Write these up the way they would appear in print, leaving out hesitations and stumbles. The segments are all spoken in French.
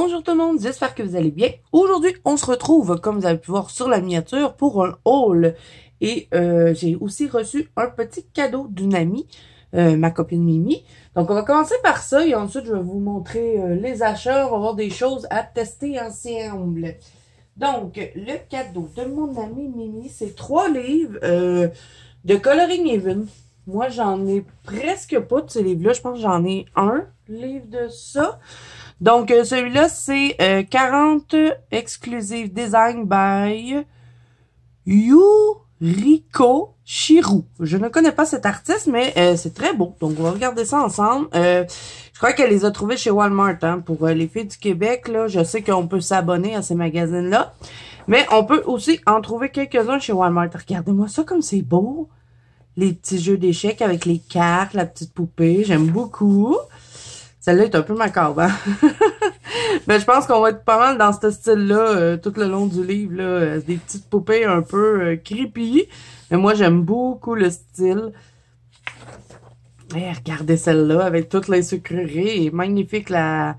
Bonjour tout le monde, j'espère que vous allez bien. Aujourd'hui, on se retrouve, comme vous avez pu voir sur la miniature, pour un haul. Et j'ai aussi reçu un petit cadeau d'une amie, ma copine Mimi. Donc, on va commencer par ça et ensuite, je vais vous montrer les achats. On va avoir des choses à tester ensemble. Donc, le cadeau de mon amie Mimi, c'est 3 livres de Coloring Even. Moi, j'en ai presque pas de ces livres-là. Je pense que j'en ai un livre de ça. Donc, celui-là, c'est 40 Exclusive Design by Yuriko Shiru. Je ne connais pas cet artiste, mais c'est très beau. Donc, on va regarder ça ensemble. Je crois qu'elle les a trouvés chez Walmart. Hein, pour les filles du Québec, là, je sais qu'on peut s'abonner à ces magazines-là. Mais on peut aussi en trouver quelques-uns chez Walmart. Regardez-moi ça comme c'est beau. Les petits jeux d'échecs avec les cartes, la petite poupée. J'aime beaucoup. Celle-là est un peu macabre, hein? Mais je pense qu'on va être pas mal dans ce style-là tout le long du livre. Là, des petites poupées un peu creepy. Mais moi, j'aime beaucoup le style. Et regardez celle-là avec toutes les sucreries. Et magnifique la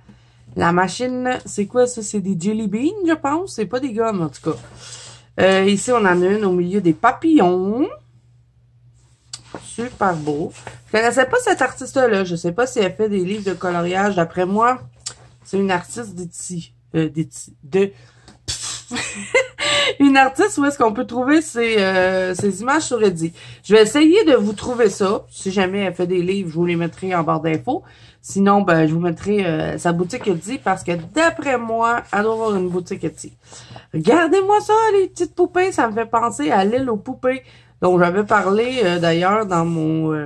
machine. C'est quoi ça? C'est des jelly beans, je pense. C'est pas des gommes, en tout cas. Ici, on en a une au milieu des papillons. Super beau. Je connaissais pas cette artiste-là. Je sais pas si elle fait des livres de coloriage. D'après moi, c'est une artiste une artiste où est-ce qu'on peut trouver ces images sur Etsy. Je vais essayer de vous trouver ça. Si jamais elle fait des livres, je vous les mettrai en barre d'infos. Sinon, ben, je vous mettrai sa boutique Etsy parce que d'après moi, elle doit avoir une boutique Etsy. Regardez-moi ça, les petites poupées. Ça me fait penser à l'île aux poupées. Donc, j'avais parlé d'ailleurs dans mon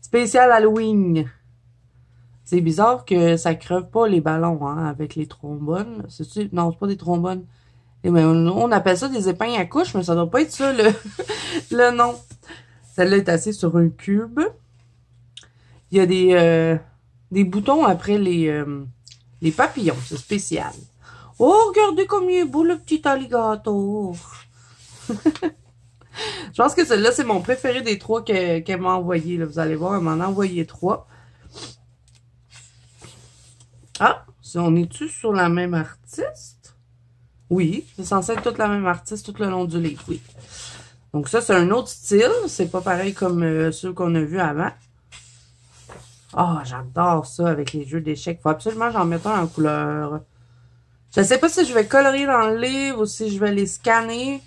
spécial Halloween. C'est bizarre que ça creve pas les ballons hein, avec les trombones. Non, c'est pas des trombones. On appelle ça des épingles à couche, mais ça doit pas être ça le nom. Celle-là est assise sur un cube. Il y a des boutons après les papillons. C'est spécial. Oh, regardez comme il est beau le petit alligator. Je pense que celui-là, c'est mon préféré des 3 qu'elle m'a envoyé. Là. Vous allez voir, elle m'en a envoyé 3. Ah, on est-tu sur la même artiste? Oui, c'est censé être toute la même artiste tout le long du livre, oui. Donc ça, c'est un autre style. C'est pas pareil comme ceux qu'on a vus avant. Ah, j'adore ça avec les jeux d'échecs. Faut absolument que j'en mette un en couleur. Je sais pas si je vais colorier dans le livre ou si je vais les scanner.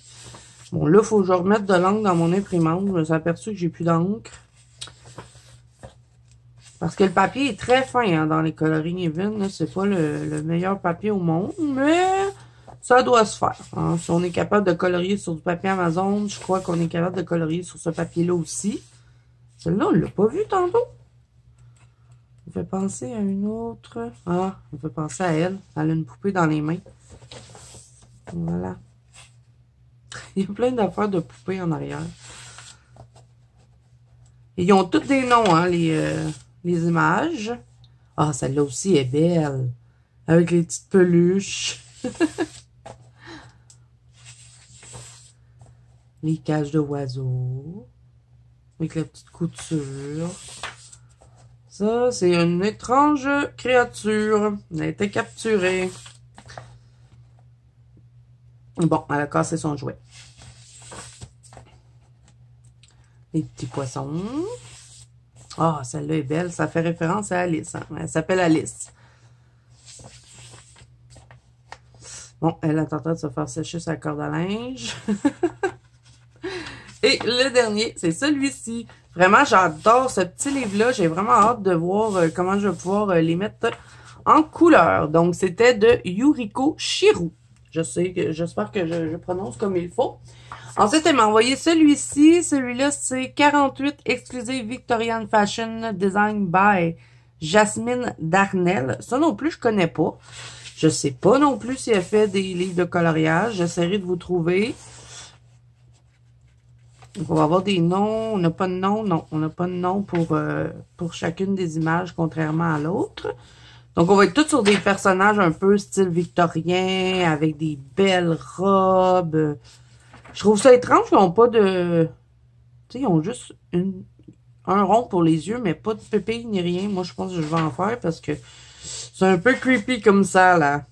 Bon, là, il faut que je remette de l'encre dans mon imprimante. Je me suis aperçu que j'ai plus d'encre. Parce que le papier est très fin hein, dans les Coloring Even. C'est pas le meilleur papier au monde, mais ça doit se faire. Hein. Si on est capable de colorier sur du papier Amazon, je crois qu'on est capable de colorier sur ce papier-là aussi. Celle-là, on l'a pas vu tantôt. Ça fait penser à une autre. Ah, on fait penser à elle. Elle a une poupée dans les mains. Voilà. Il y a plein d'affaires de poupées en arrière. Et ils ont tous des noms, hein, les images. Ah, celle-là aussi est belle. Avec les petites peluches. Les cages de oiseaux. Avec la petite couture. Ça, c'est une étrange créature. Elle a été capturée. Bon, elle a cassé son jouet. Les petits poissons. Ah, celle-là est belle. Ça fait référence à Alice. Hein? Elle s'appelle Alice. Bon, elle est en train de se faire sécher sa corde à linge. Et le dernier, c'est celui-ci. Vraiment, j'adore ce petit livre-là. J'ai vraiment hâte de voir comment je vais pouvoir les mettre en couleur. Donc, c'était de Yuriko Shiru. J'espère que je prononce comme il faut. Ensuite, elle m'a envoyé celui-ci. Celui-là, c'est 48 Exclusive Victorian Fashion Design by Jasmine Darnell. Ça non plus, je connais pas. Je sais pas non plus si elle fait des livres de coloriage. J'essaierai de vous trouver. Donc, on va avoir des noms. On n'a pas de nom. Non, on n'a pas de nom pour chacune des images, contrairement à l'autre. Donc, on va être tous sur des personnages un peu style victorien, avec des belles robes. Je trouve ça étrange qu'ils n'ont pas de... Tu sais, ils ont juste un rond pour les yeux, mais pas de pépille ni rien. Moi, je pense que je vais en faire parce que C'est un peu creepy comme ça, là.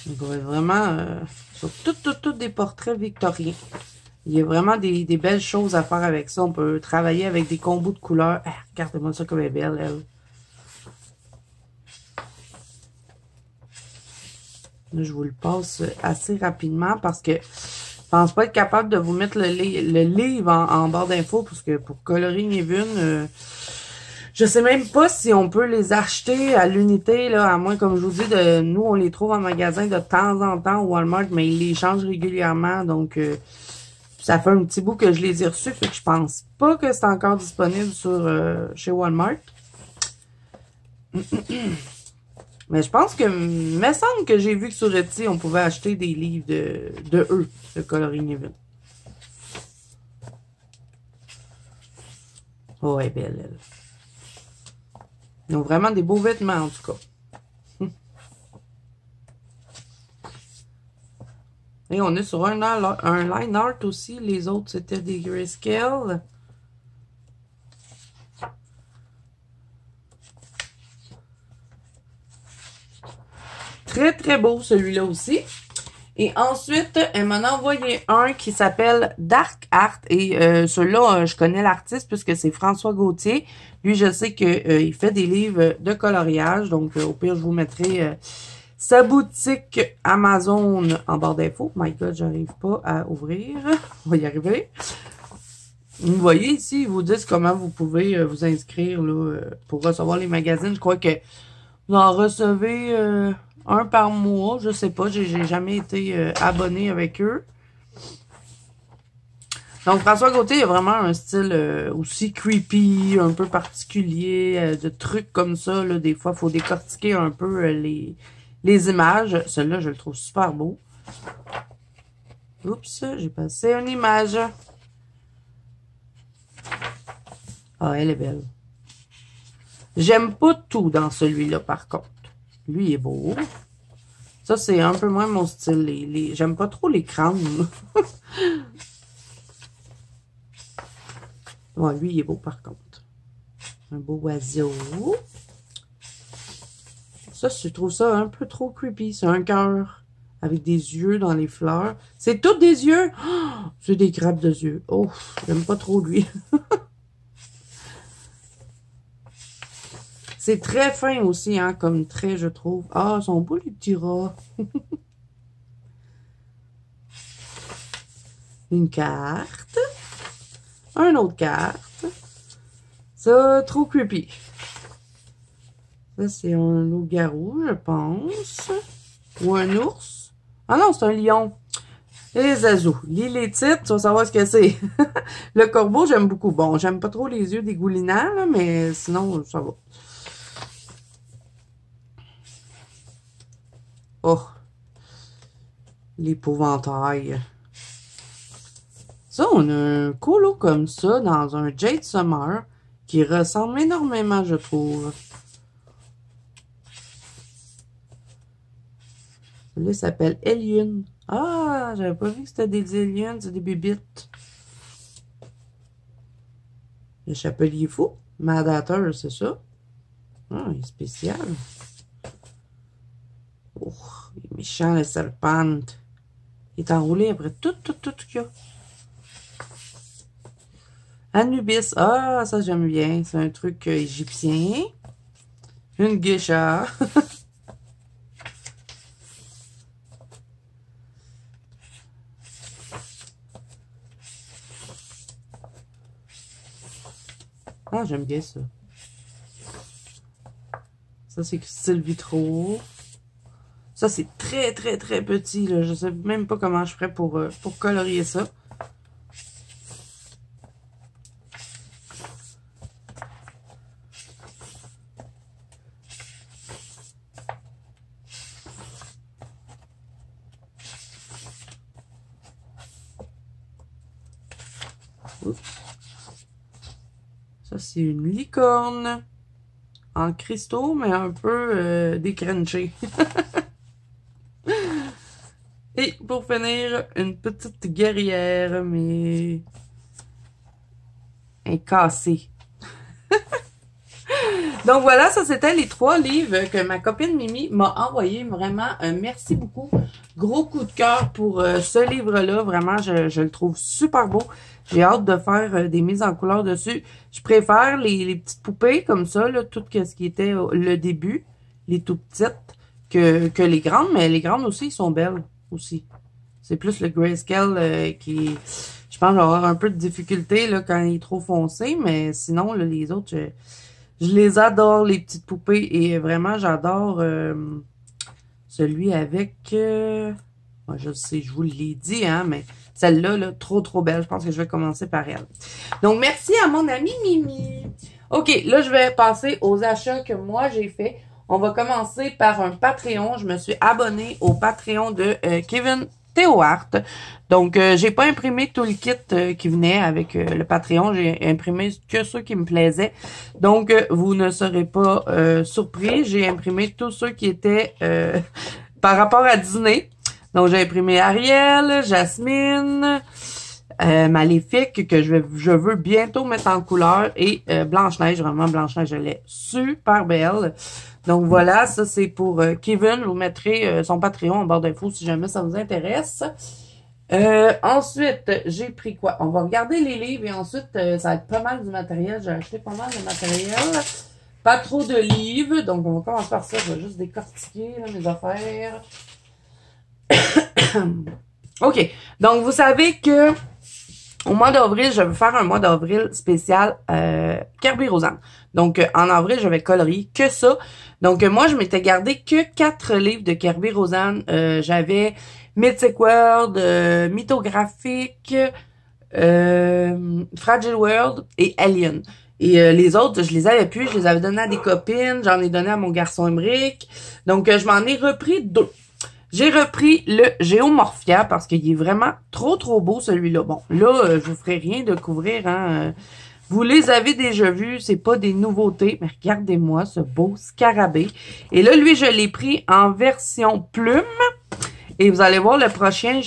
On pourrait vraiment... sur toutes des portraits victoriens. Il y a vraiment des belles choses à faire avec ça. On peut travailler avec des combos de couleurs. Ah, regardez-moi ça comme elle est belle, elle. Là, je vous le passe assez rapidement parce que je pense pas être capable de vous mettre le livre en barre d'infos parce que pour colorer Niven, je sais même pas si on peut les acheter à l'unité, là, à moins, comme je vous dis, nous, on les trouve en magasin de temps en temps au Walmart, mais ils les changent régulièrement, donc ça fait un petit bout que je les ai reçus, fait que je pense pas que c'est encore disponible sur chez Walmart. Mais je pense que, me semble que j'ai vu que sur Etsy, on pouvait acheter des livres de eux, de coloring Niven. Oh, elle est belle, elle. Ils ont vraiment des beaux vêtements, en tout cas. Et on est sur un line art aussi. Les autres, c'était des grayscale. Très, très beau, celui-là aussi. Et ensuite, elle m'en a envoyé un qui s'appelle Dark Art. Et celui-là, je connais l'artiste puisque c'est François Gauthier. Lui, je sais qu'il fait des livres de coloriage. Donc, au pire, je vous mettrai sa boutique Amazon en barre d'infos. My God, j'arrive pas à ouvrir. On va y arriver. Vous voyez ici, ils vous disent comment vous pouvez vous inscrire là, pour recevoir les magazines. Je crois que vous en recevez un par mois. Je sais pas, j'ai jamais été abonné avec eux. Donc, François Gauthier a vraiment un style aussi creepy, un peu particulier, de trucs comme ça. Là, des fois, il faut décortiquer un peu les images. Celui-là, je le trouve super beau. Oups, j'ai passé une image. Ah, elle est belle. J'aime pas tout dans celui-là, par contre. Lui, il est beau. Ça, c'est un peu moins mon style. J'aime pas trop les crânes. Ouais, lui, il est beau, par contre. Un beau oiseau. Ça, je trouve ça un peu trop creepy. C'est un cœur avec des yeux dans les fleurs. C'est tous des yeux. Oh, c'est des crabes de yeux. Oh, j'aime pas trop lui. C'est très fin aussi, hein, comme trait, je trouve. Ah, ils sont beaux, les petits rats. Une carte. Une autre carte. Ça, trop creepy. Ça, c'est un loup-garou, je pense. Ou un ours. Ah non, c'est un lion. Les azous. Lis les titres, tu vas savoir ce que c'est. Le corbeau, j'aime beaucoup. Bon, j'aime pas trop les yeux dégoulinants, là, mais sinon, ça va. Oh. L'épouvantail. Ça, on a un colo comme ça dans un Jade Summer qui ressemble énormément, je trouve. Celui-là s'appelle Eliune. Ah, j'avais pas vu que c'était des Eliunes, c'est des bébites. Le chapelier fou. Madateur, c'est ça. Ah, il est spécial. Oh, il est méchant, le serpente. Il est enroulé après tout qu'il y a. Anubis. Ah, ça, j'aime bien. C'est un truc égyptien. Une geisha. Ah, j'aime bien ça. Ça, c'est style vitraux. Ça, c'est très, très, très petit, là. Je sais même pas comment je ferais pour colorier ça. Oups. Ça, c'est une licorne. En cristaux, mais un peu décrunché. Et pour finir, une petite guerrière, mais... elle est cassée. Donc voilà, ça c'était les 3 livres que ma copine Mimi m'a envoyé. Vraiment, merci beaucoup. Gros coup de cœur pour ce livre-là. Vraiment, je le trouve super beau. J'ai hâte de faire des mises en couleur dessus. Je préfère les petites poupées comme ça, là, tout ce qui était le début, les tout petites, que les grandes. Mais les grandes aussi, ils sont belles aussi. C'est plus le grayscale qui... Je pense que je vais avoir un peu de difficulté là, quand il est trop foncé. Mais sinon, là, les autres... Je les adore, les petites poupées. Et vraiment, j'adore celui avec... moi, je sais, je vous l'ai dit, hein, mais celle-là, là, trop belle. Je pense que je vais commencer par elle. Donc, merci à mon amie Mimi. OK, là, je vais passer aux achats que moi, j'ai fait. On va commencer par un Patreon. Je me suis abonnée au Patreon de Kevin Théohart. Donc, j'ai pas imprimé tout le kit qui venait avec le Patreon. J'ai imprimé que ceux qui me plaisaient. Donc, vous ne serez pas surpris. J'ai imprimé tous ceux qui étaient par rapport à Disney. Donc, j'ai imprimé Ariel, Jasmine, Maléfique, que je veux bientôt mettre en couleur, et Blanche-Neige. Vraiment, Blanche-Neige, elle est super belle. Donc voilà, ça c'est pour Kevin. Je vous mettrai son Patreon en barre d'infos si jamais ça vous intéresse. Ensuite, j'ai pris quoi? On va regarder les livres et ensuite, ça va être pas mal du matériel. J'ai acheté pas mal de matériel. Pas trop de livres. Donc, on va commencer par ça. Je vais juste décortiquer là, mes affaires. OK. Donc, vous savez que au mois d'avril, je vais faire un mois d'avril spécial Kerby Rosanne. Donc, en avril, je vais colorier que ça. Donc, moi, je m'étais gardé que 4 livres de Kerby Rosanne. J'avais Mythic World, Mythographique, Fragile World et Alien. Et les autres, je les avais plus. Je les avais donnés à des copines. J'en ai donné à mon garçon Emric. Donc, je m'en ai repris 2. J'ai repris le Géomorphia parce qu'il est vraiment trop beau celui-là. Bon, là, je vous ferai rien de couvrir, hein. Vous les avez déjà vus, c'est pas des nouveautés, mais regardez-moi ce beau scarabée. Et là, lui, je l'ai pris en version plume. Et vous allez voir le prochain,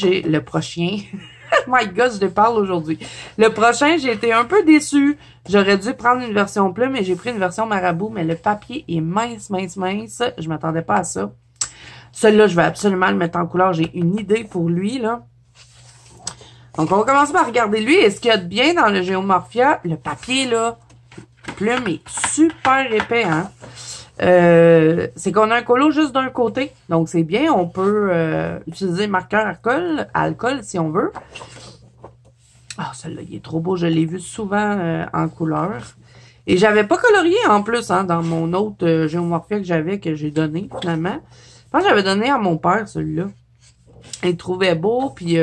My God, je parle aujourd'hui. Le prochain, j'ai été un peu déçue. J'aurais dû prendre une version plume et j'ai pris une version marabout, mais le papier est mince. Je m'attendais pas à ça. Celui-là, je vais absolument le mettre en couleur. J'ai une idée pour lui, là. Donc, on va commencer par regarder lui. Et ce qu'il y a de bien dans le Géomorphia, le papier, là, plume est super épais, hein. C'est qu'on a un colo juste d'un côté. Donc, c'est bien. On peut utiliser marqueur alcool si on veut. Ah, celui-là, il est trop beau. Je l'ai vu souvent en couleur. Et j'avais pas colorié en plus, hein, dans mon autre Géomorphia que j'ai donné, finalement. Je pense que j'avais donné à mon père, celui-là. Il le trouvait beau, puis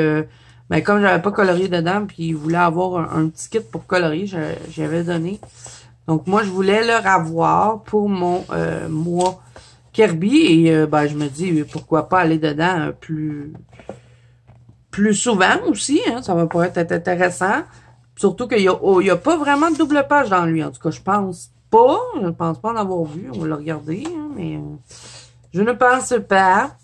ben, comme j'avais pas colorié dedans, puis il voulait avoir un petit kit pour colorier, j'avais donné. Donc, moi, je voulais le avoir pour mon mois Kerby. Et ben, je me dis, pourquoi pas aller dedans plus souvent aussi. Hein, ça va pouvoir être intéressant. Surtout qu'il y a pas vraiment de double page dans lui. En tout cas, je pense pas. Je ne pense pas en avoir vu. On va le regarder. Hein, mais je ne pense pas.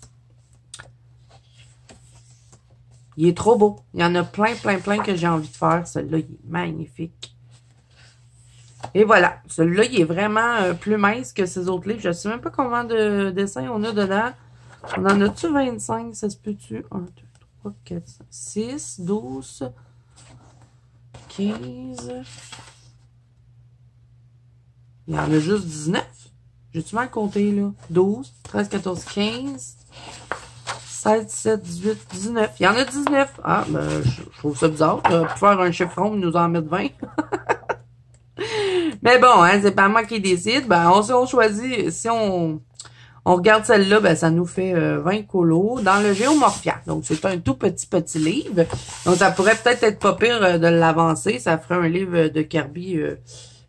Il est trop beau. Il y en a plein que j'ai envie de faire. Celui-là, il est magnifique. Et voilà. Celui-là, il est vraiment plus mince que ces autres livres. Je ne sais même pas combien de dessins on a dedans. On en a-tu 25? Ça se peut-tu? 1, 2, 3, 4, 5, 6, 12, 15. Il y en a juste 19. J'ai-tu mal compté, là? 12, 13, 14, 15, 16, 17, 18, 19. Il y en a 19. Ah, ben, je trouve ça bizarre. Pour faire un chiffre rond, ils nous en mettent 20. Mais bon, hein, c'est pas moi qui décide. Ben, on choisit, si on regarde celle-là, ben, ça nous fait 20 colos dans le Géomorphia. Donc, c'est un tout petit livre. Donc, ça pourrait peut-être être pas pire de l'avancer. Ça ferait un livre de Kerby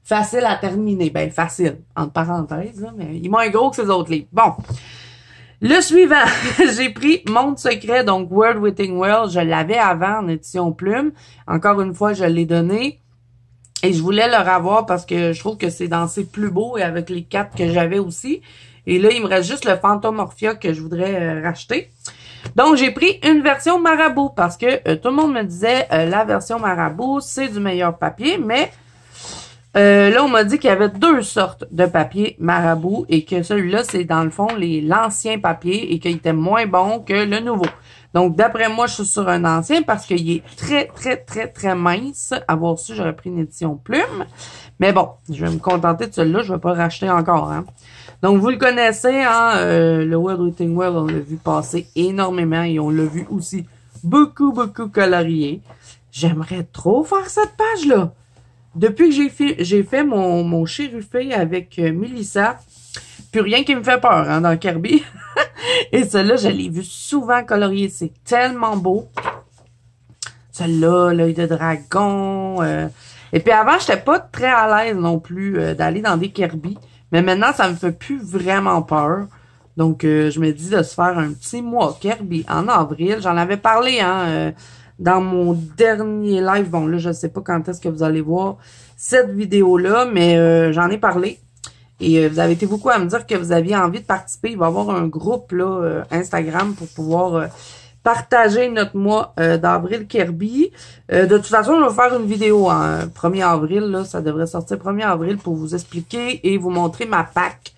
facile à terminer. Ben, facile, entre parenthèses, là, mais il est moins gros que ces autres livres. Bon. Le suivant, j'ai pris Monde Secret, donc World Within World. Je l'avais avant en édition plume. Encore une fois, je l'ai donné. Et je voulais le revoir parce que je trouve que c'est dans ses plus beaux et avec les 4 que j'avais aussi. Et là, il me reste juste le Phantomorphia que je voudrais racheter. Donc, j'ai pris une version marabout parce que tout le monde me disait la version marabout, c'est du meilleur papier, mais là, on m'a dit qu'il y avait 2 sortes de papier marabout et que celui-là, c'est dans le fond l'ancien papier et qu'il était moins bon que le nouveau. Donc, d'après moi, je suis sur un ancien parce qu'il est très, très, très, très mince. Avoir su, j'aurais pris une édition plume. Mais bon, je vais me contenter de celui-là. Je vais pas le racheter encore, hein. Donc, vous le connaissez, hein, le World Within World, on l'a vu passer énormément et on l'a vu aussi beaucoup, beaucoup colorié. J'aimerais trop faire cette page-là. Depuis que j'ai fait mon chérufé avec Melissa, plus rien qui me fait peur, hein, dans Kirby. Et celui-là, je l'ai vu souvent colorié. C'est tellement beau. Celui-là, l'œil de dragon. Et puis avant, j'étais pas très à l'aise non plus d'aller dans des Kirby. Mais maintenant, ça me fait plus vraiment peur. Donc, je me dis de se faire un petit mois Kirby en avril. J'en avais parlé, hein, dans mon dernier live. Bon, là, je sais pas quand est-ce que vous allez voir cette vidéo-là, mais j'en ai parlé. Et vous avez été beaucoup à me dire que vous aviez envie de participer. Il va y avoir un groupe là Instagram pour pouvoir partager notre mois d'avril Kirby. De toute façon, je vais faire une vidéo en 1er avril. Là, ça devrait sortir 1er avril pour vous expliquer et vous montrer ma pack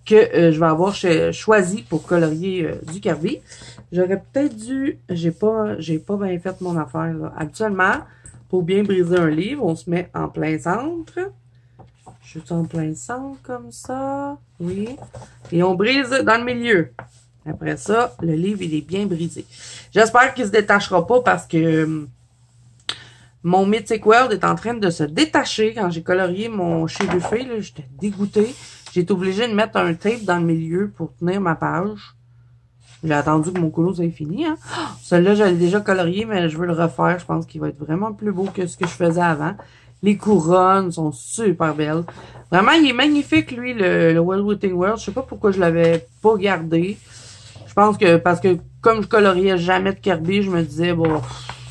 que je vais avoir choisi pour colorier du Kirby. J'aurais peut-être dû... J'ai pas bien fait mon affaire. Là. Habituellement, pour bien briser un livre, on se met en plein centre. Je suis en plein centre comme ça. Oui. Et on brise dans le milieu. Après ça, le livre, il est bien brisé. J'espère qu'il se détachera pas parce que mon Mythic World est en train de se détacher. Quand j'ai colorié mon chérufé, là, j'étais dégoûtée. J'ai été obligée de mettre un tape dans le milieu pour tenir ma page. J'ai attendu que mon couloir soit fini. Hein. Celui-là, j'avais déjà colorié, mais je veux le refaire. Je pense qu'il va être vraiment plus beau que ce que je faisais avant. Les couronnes sont super belles. Vraiment, il est magnifique, lui, le World Within World. Je sais pas pourquoi je l'avais pas gardé. Je pense que parce que comme je coloriais jamais de Kirby, je me disais, bon,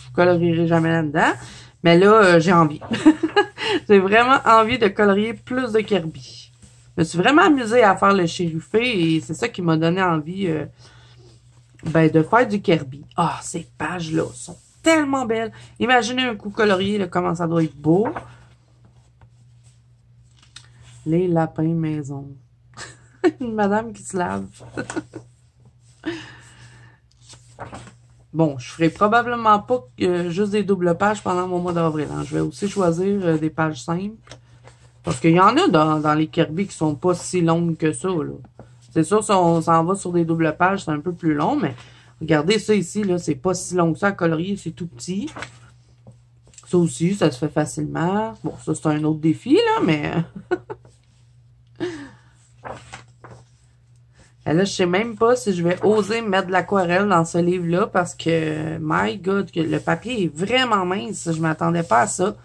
je colorierai jamais là-dedans. Mais là, j'ai envie. J'ai vraiment envie de colorier plus de Kirby. Je me suis vraiment amusée à faire le chérufé et c'est ça qui m'a donné envie de faire du Kirby. Ah, ces pages-là sont tellement belle. Imaginez un coup colorié, là, comment ça doit être beau. Les lapins maison. Une madame qui se lave. Bon, je ferai probablement pas juste des doubles pages pendant mon mois d'avril. Hein. Je vais aussi choisir des pages simples. Parce qu'il y en a dans les Kirby qui sont pas si longues que ça. C'est sûr, si on s'en va sur des doubles pages, c'est un peu plus long, mais regardez ça ici, là, c'est pas si long que ça à colorier, c'est tout petit. Ça aussi, ça se fait facilement. Bon, ça, c'est un autre défi, là, mais... Et là, je sais même pas si je vais oser mettre de l'aquarelle dans ce livre-là, parce que, my God, que le papier est vraiment mince. Je m'attendais pas à ça.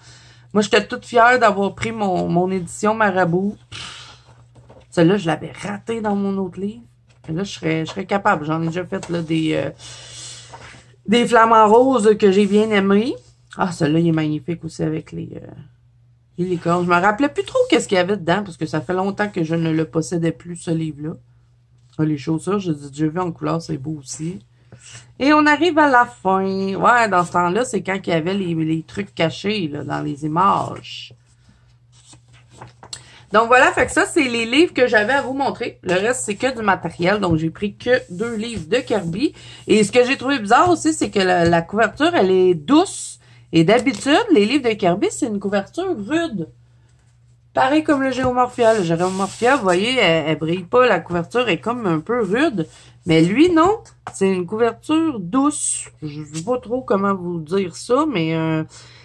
Moi, j'étais toute fière d'avoir pris mon édition Marabout. Celle-là, je l'avais raté dans mon autre livre. Et là, je serais capable. J'en ai déjà fait là, des flamants roses que j'ai bien aimés. Ah, celui-là, il est magnifique aussi avec les licornes. Je me rappelais plus trop qu'est-ce qu'il y avait dedans, parce que ça fait longtemps que je ne le possédais plus, ce livre-là. Ah, les chaussures, j'ai déjà vu en couleur, c'est beau aussi. Et on arrive à la fin. Ouais, dans ce temps-là, c'est quand il y avait les trucs cachés là, dans les images. Donc voilà, fait que ça, c'est les livres que j'avais à vous montrer. Le reste, c'est que du matériel. Donc, j'ai pris que 2 livres de Kirby. Et ce que j'ai trouvé bizarre aussi, c'est que la couverture, elle est douce. Et d'habitude, les livres de Kirby, c'est une couverture rude. Pareil comme le Géomorphia. Le Géomorphia, vous voyez, elle brille pas. La couverture est comme un peu rude. Mais lui, non. C'est une couverture douce. Je sais pas trop comment vous dire ça, mais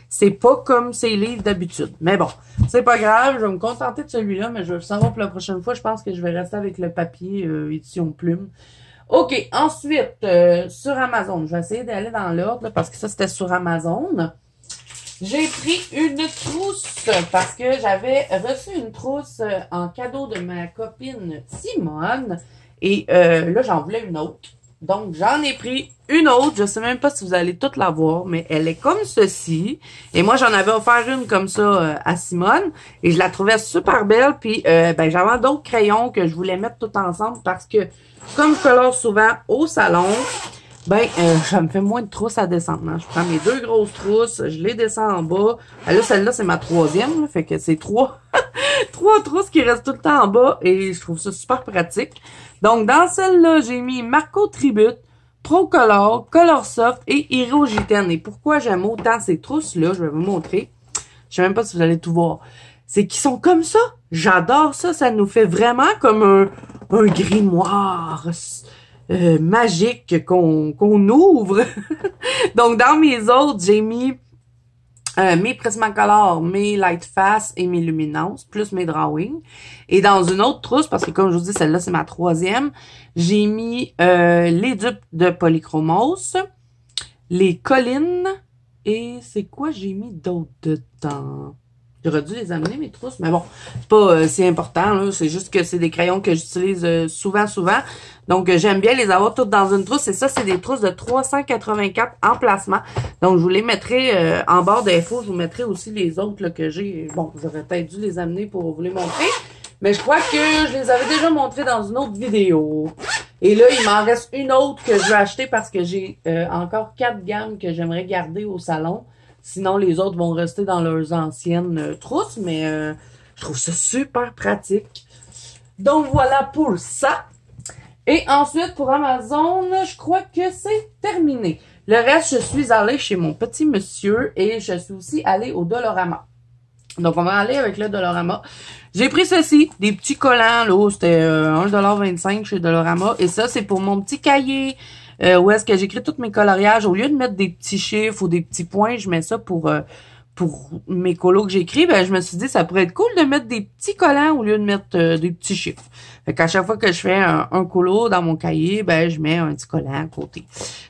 c'est pas comme ces livres d'habitude. Mais bon, c'est pas grave. Je vais me contenter de celui-là, mais je vais le savoir pour la prochaine fois. Je pense que je vais rester avec le papier édition plume. OK. Ensuite, sur Amazon. Je vais essayer d'aller dans l'ordre parce que ça, c'était sur Amazon. J'ai pris une trousse parce que j'avais reçu une trousse en cadeau de ma copine Simone. Et là, j'en voulais une autre. Donc, j'en ai pris une autre. Je sais même pas si vous allez toutes la voir, mais elle est comme ceci. Et moi, j'en avais offert une comme ça à Simone. Et je la trouvais super belle. Puis, j'avais d'autres crayons que je voulais mettre tout ensemble parce que, comme je colore souvent au salon, ben, ça me fait moins de trousses à descendre. Hein. Je prends mes 2 grosses trousses, je les descends en bas. Ben là, celle-là, c'est ma 3e, là, fait que c'est 3 trousses qui restent tout le temps en bas et je trouve ça super pratique. Donc, dans celle-là, j'ai mis Marco Tribute, Pro Color, Color Soft et Hero Gitane. Et pourquoi j'aime autant ces trousses-là, je vais vous montrer. Je sais même pas si vous allez tout voir. C'est qu'ils sont comme ça. J'adore ça. Ça nous fait vraiment comme un grimoire magique qu'on ouvre. Donc, dans mes autres, j'ai mis mes Prismacolor, mes Light Fast et mes Luminance, plus mes Drawing. Et dans une autre trousse, parce que comme je vous dis, celle-là, c'est ma 3e, j'ai mis les dupes de Polychromos, les collines, et c'est quoi j'ai mis d'autre dedans? J'aurais dû les amener, mes trousses, mais bon, c'est pas si important, là. C'est juste que c'est des crayons que j'utilise souvent. Donc, j'aime bien les avoir toutes dans une trousse. Et ça, c'est des trousses de 384 emplacements. Donc, je vous les mettrai en barre d'infos. Je vous mettrai aussi les autres là, que j'ai. Bon, j'aurais peut-être dû les amener pour vous les montrer. Mais je crois que je les avais déjà montrés dans une autre vidéo. Et là, il m'en reste une autre que je vais acheter parce que j'ai encore 4 gammes que j'aimerais garder au salon. Sinon, les autres vont rester dans leurs anciennes trousses, mais je trouve ça super pratique. Donc, voilà pour ça. Et ensuite, pour Amazon, je crois que c'est terminé. Le reste, je suis allée chez mon petit monsieur et je suis aussi allée au Dollarama. Donc, on va aller avec le Dollarama. J'ai pris ceci, des petits collants, là, c'était 1,25$ chez Dollarama. Et ça, c'est pour mon petit cahier. Où est-ce que j'écris tous mes coloriages. Au lieu de mettre des petits chiffres ou des petits points, je mets ça pour mes colos que j'écris. Ben, je me suis dit, ça pourrait être cool de mettre des petits collants au lieu de mettre des petits chiffres. Fait qu'à chaque fois que je fais un colo dans mon cahier, ben, je mets un petit collant à côté.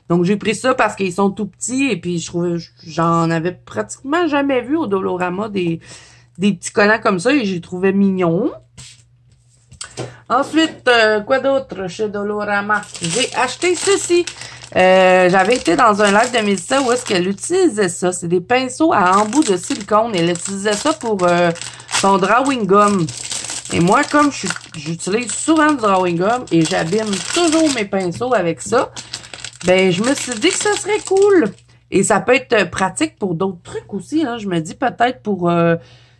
Donc, j'ai pris ça parce qu'ils sont tout petits et puis je trouvais, j'en avais pratiquement jamais vu au Dollarama des petits collants comme ça et j'ai trouvé mignon. Ensuite, quoi d'autre chez Dollarama? J'ai acheté ceci. J'avais été dans un live de Mélissa où est-ce qu'elle utilisait ça. C'est des pinceaux à embout de silicone. Elle utilisait ça pour son drawing gum. Et moi, comme j'utilise souvent du drawing gum et j'abîme toujours mes pinceaux avec ça, ben je me suis dit que ça serait cool. Et ça peut être pratique pour d'autres trucs aussi. Hein. Je me dis peut-être pour... je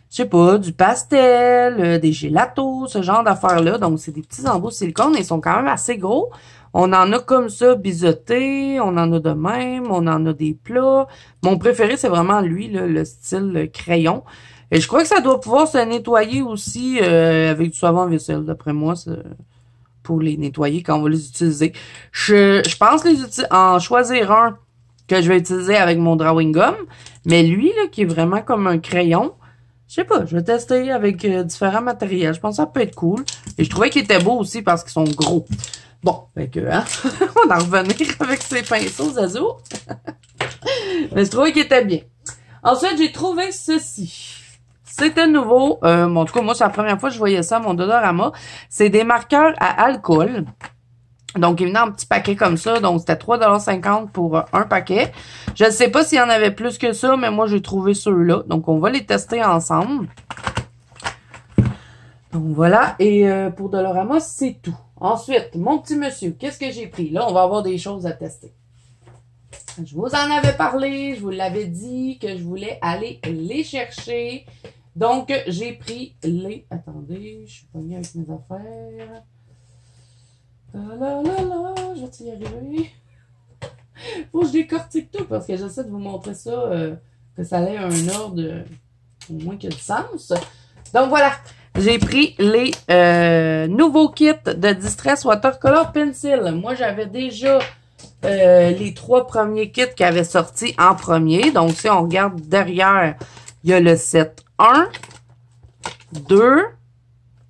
sais pas, du pastel, des gélatos, ce genre d'affaires-là. Donc, c'est des petits embouts de silicone et ils sont quand même assez gros. On en a comme ça, biseautés, on en a de même, on en a des plats. Mon préféré, c'est vraiment lui, là, le style crayon. Et je crois que ça doit pouvoir se nettoyer aussi avec du savon à vaisselle, d'après moi, pour les nettoyer quand on va les utiliser. Je pense en choisir un que je vais utiliser avec mon drawing gum. Mais lui, là, qui est vraiment comme un crayon, je sais pas, je vais tester avec différents matériels. Je pense que ça peut être cool. Et je trouvais qu'il était beau aussi parce qu'ils sont gros. Bon, fait que, hein, on va en revenir avec ces pinceaux, Zazo. Mais je trouvais qu'il était bien. Ensuite, j'ai trouvé ceci. C'était nouveau. En tout cas, moi, c'est la première fois que je voyais ça à mon Dollarama. C'est des marqueurs à alcool. Donc, il venait en petit paquet comme ça. Donc, c'était 3,50$ pour un paquet. Je ne sais pas s'il y en avait plus que ça, mais moi, j'ai trouvé ceux-là. Donc, on va les tester ensemble. Donc, voilà. Et pour Dollarama, c'est tout. Ensuite, mon petit monsieur, qu'est-ce que j'ai pris? Là, on va avoir des choses à tester. Je vous en avais parlé. Je vous l'avais dit que je voulais aller les chercher. Donc, j'ai pris les... Attendez, je suis pognée avec mes affaires. Je vais y arriver. Faut que je décortique tout parce que j'essaie de vous montrer ça, que ça ait un ordre au moins qui a du sens. Donc voilà, j'ai pris les nouveaux kits de Distress Watercolor Pencil. Moi, j'avais déjà les 3 premiers kits qui avaient sorti en premier. Donc, si on regarde derrière, il y a le set 1, 2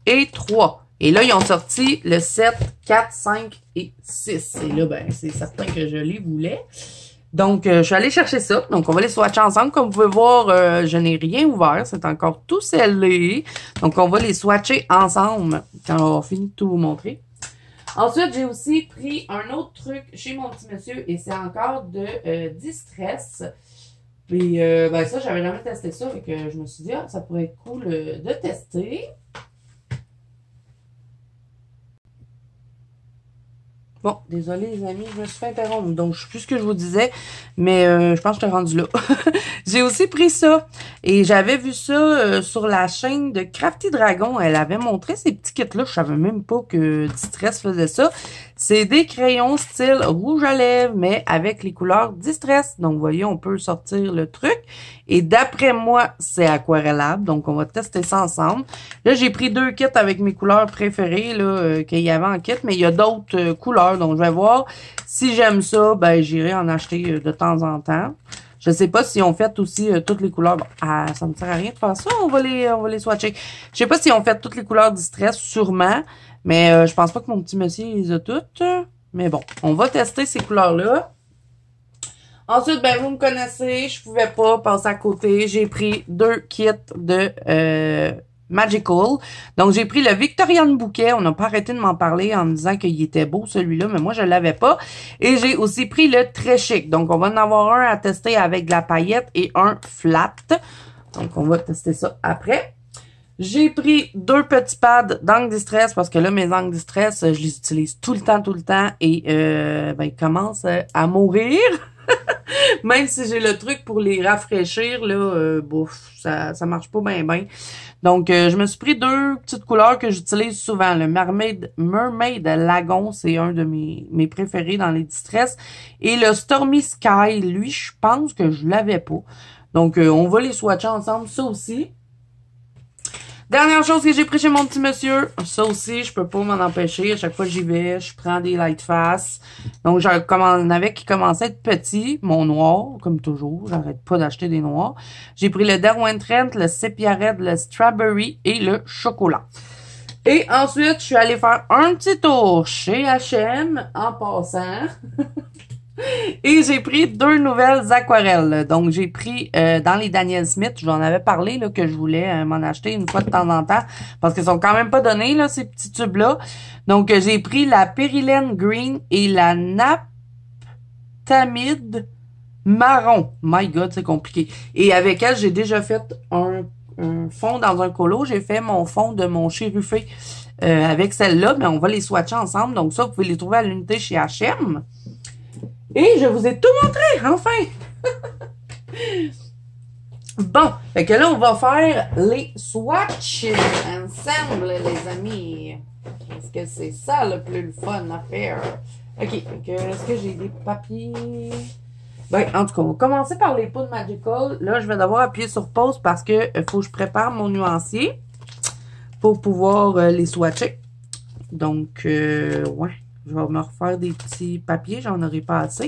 et 3. Et là, ils ont sorti le set 4, 5 et 6. Et là, ben, c'est certain que je les voulais. Donc, je suis allée chercher ça. Donc, on va les swatcher ensemble. Comme vous pouvez voir, je n'ai rien ouvert. C'est encore tout scellé. Donc, on va les swatcher ensemble quand on va finir de tout vous montrer. Ensuite, j'ai aussi pris un autre truc chez mon petit monsieur. Et c'est encore de Distress. Puis, ben ça, j'avais jamais testé ça. Donc, je me suis dit, ah, ça pourrait être cool de tester. Bon, désolé les amis, je me suis fait interrompre. Donc, je sais plus ce que je vous disais, mais je pense que je suis rendue là. J'ai aussi pris ça. Et j'avais vu ça sur la chaîne de Crafty Dragon. Elle avait montré ces petits kits-là. Je savais même pas que Distress faisait ça. C'est des crayons style rouge à lèvres, mais avec les couleurs Distress. Donc, vous voyez, on peut sortir le truc. Et d'après moi, c'est aquarellable. Donc, on va tester ça ensemble. Là, j'ai pris 2 kits avec mes couleurs préférées là qu'il y avait en kit, mais il y a d'autres couleurs. Donc, je vais voir si j'aime ça. Ben, j'irai en acheter de temps en temps. Je sais pas si on fait aussi toutes les couleurs. Bon, ça me sert à rien de faire ça. On va les swatcher. Je sais pas si on fait toutes les couleurs Distress, sûrement. Mais je pense pas que mon petit monsieur les a toutes. Mais bon, on va tester ces couleurs-là. Ensuite, ben vous me connaissez, je pouvais pas passer à côté. J'ai pris 2 kits de Magical. Donc, j'ai pris le Victorian Bouquet. On n'a pas arrêté de m'en parler en me disant qu'il était beau, celui-là, mais moi, je l'avais pas. Et j'ai aussi pris le Très Chic. Donc, on va en avoir un à tester avec de la paillette et un flat. Donc, on va tester ça après. J'ai pris 2 petits pads d'angle distress parce que là, mes angles distress, je les utilise tout le temps et ben, ils commencent à mourir. Même si j'ai le truc pour les rafraîchir, là, bouf, ça marche pas bien. Donc, je me suis pris 2 petites couleurs que j'utilise souvent. Le Mermaid Lagon, c'est un de mes préférés dans les distress. Et le Stormy Sky, lui, je pense que je l'avais pas. Donc, on va les swatcher ensemble, ça aussi. Dernière chose que j'ai pris chez mon petit monsieur, ça aussi, je peux pas m'en empêcher. À chaque fois que j'y vais, je prends des light face. Donc, j'en avais qui commençaient à être petits, mon noir, comme toujours. J'arrête pas d'acheter des noirs. J'ai pris le Derwent Trent, le Sepia Red, le Strawberry et le chocolat. Et ensuite, je suis allée faire un petit tour chez H&M en passant. Et j'ai pris 2 nouvelles aquarelles. Donc, j'ai pris dans les Daniel Smith, je vous en avais parlé là que je voulais m'en acheter une fois de temps en temps parce qu'ils sont quand même pas donnés là ces petits tubes-là. Donc, j'ai pris la Périlène Green et la Naptamide Marron. My God, c'est compliqué. Et avec elle, j'ai déjà fait un fond dans un colo. J'ai fait mon fond de mon chérufé avec celle-là, mais on va les swatcher ensemble. Donc, ça, vous pouvez les trouver à l'unité chez H&M. Et je vous ai tout montré, enfin! Bon, fait que là, on va faire les swatches ensemble, les amis. Est-ce que c'est ça le plus fun à faire? OK, fait que est-ce que j'ai des papiers? Ben, en tout cas, on va commencer par les poudres Magical. Là, je vais devoir appuyer sur pause parce que faut que je prépare mon nuancier pour pouvoir les swatcher. Donc, ouais. Je vais me refaire des petits papiers, j'en aurai pas assez.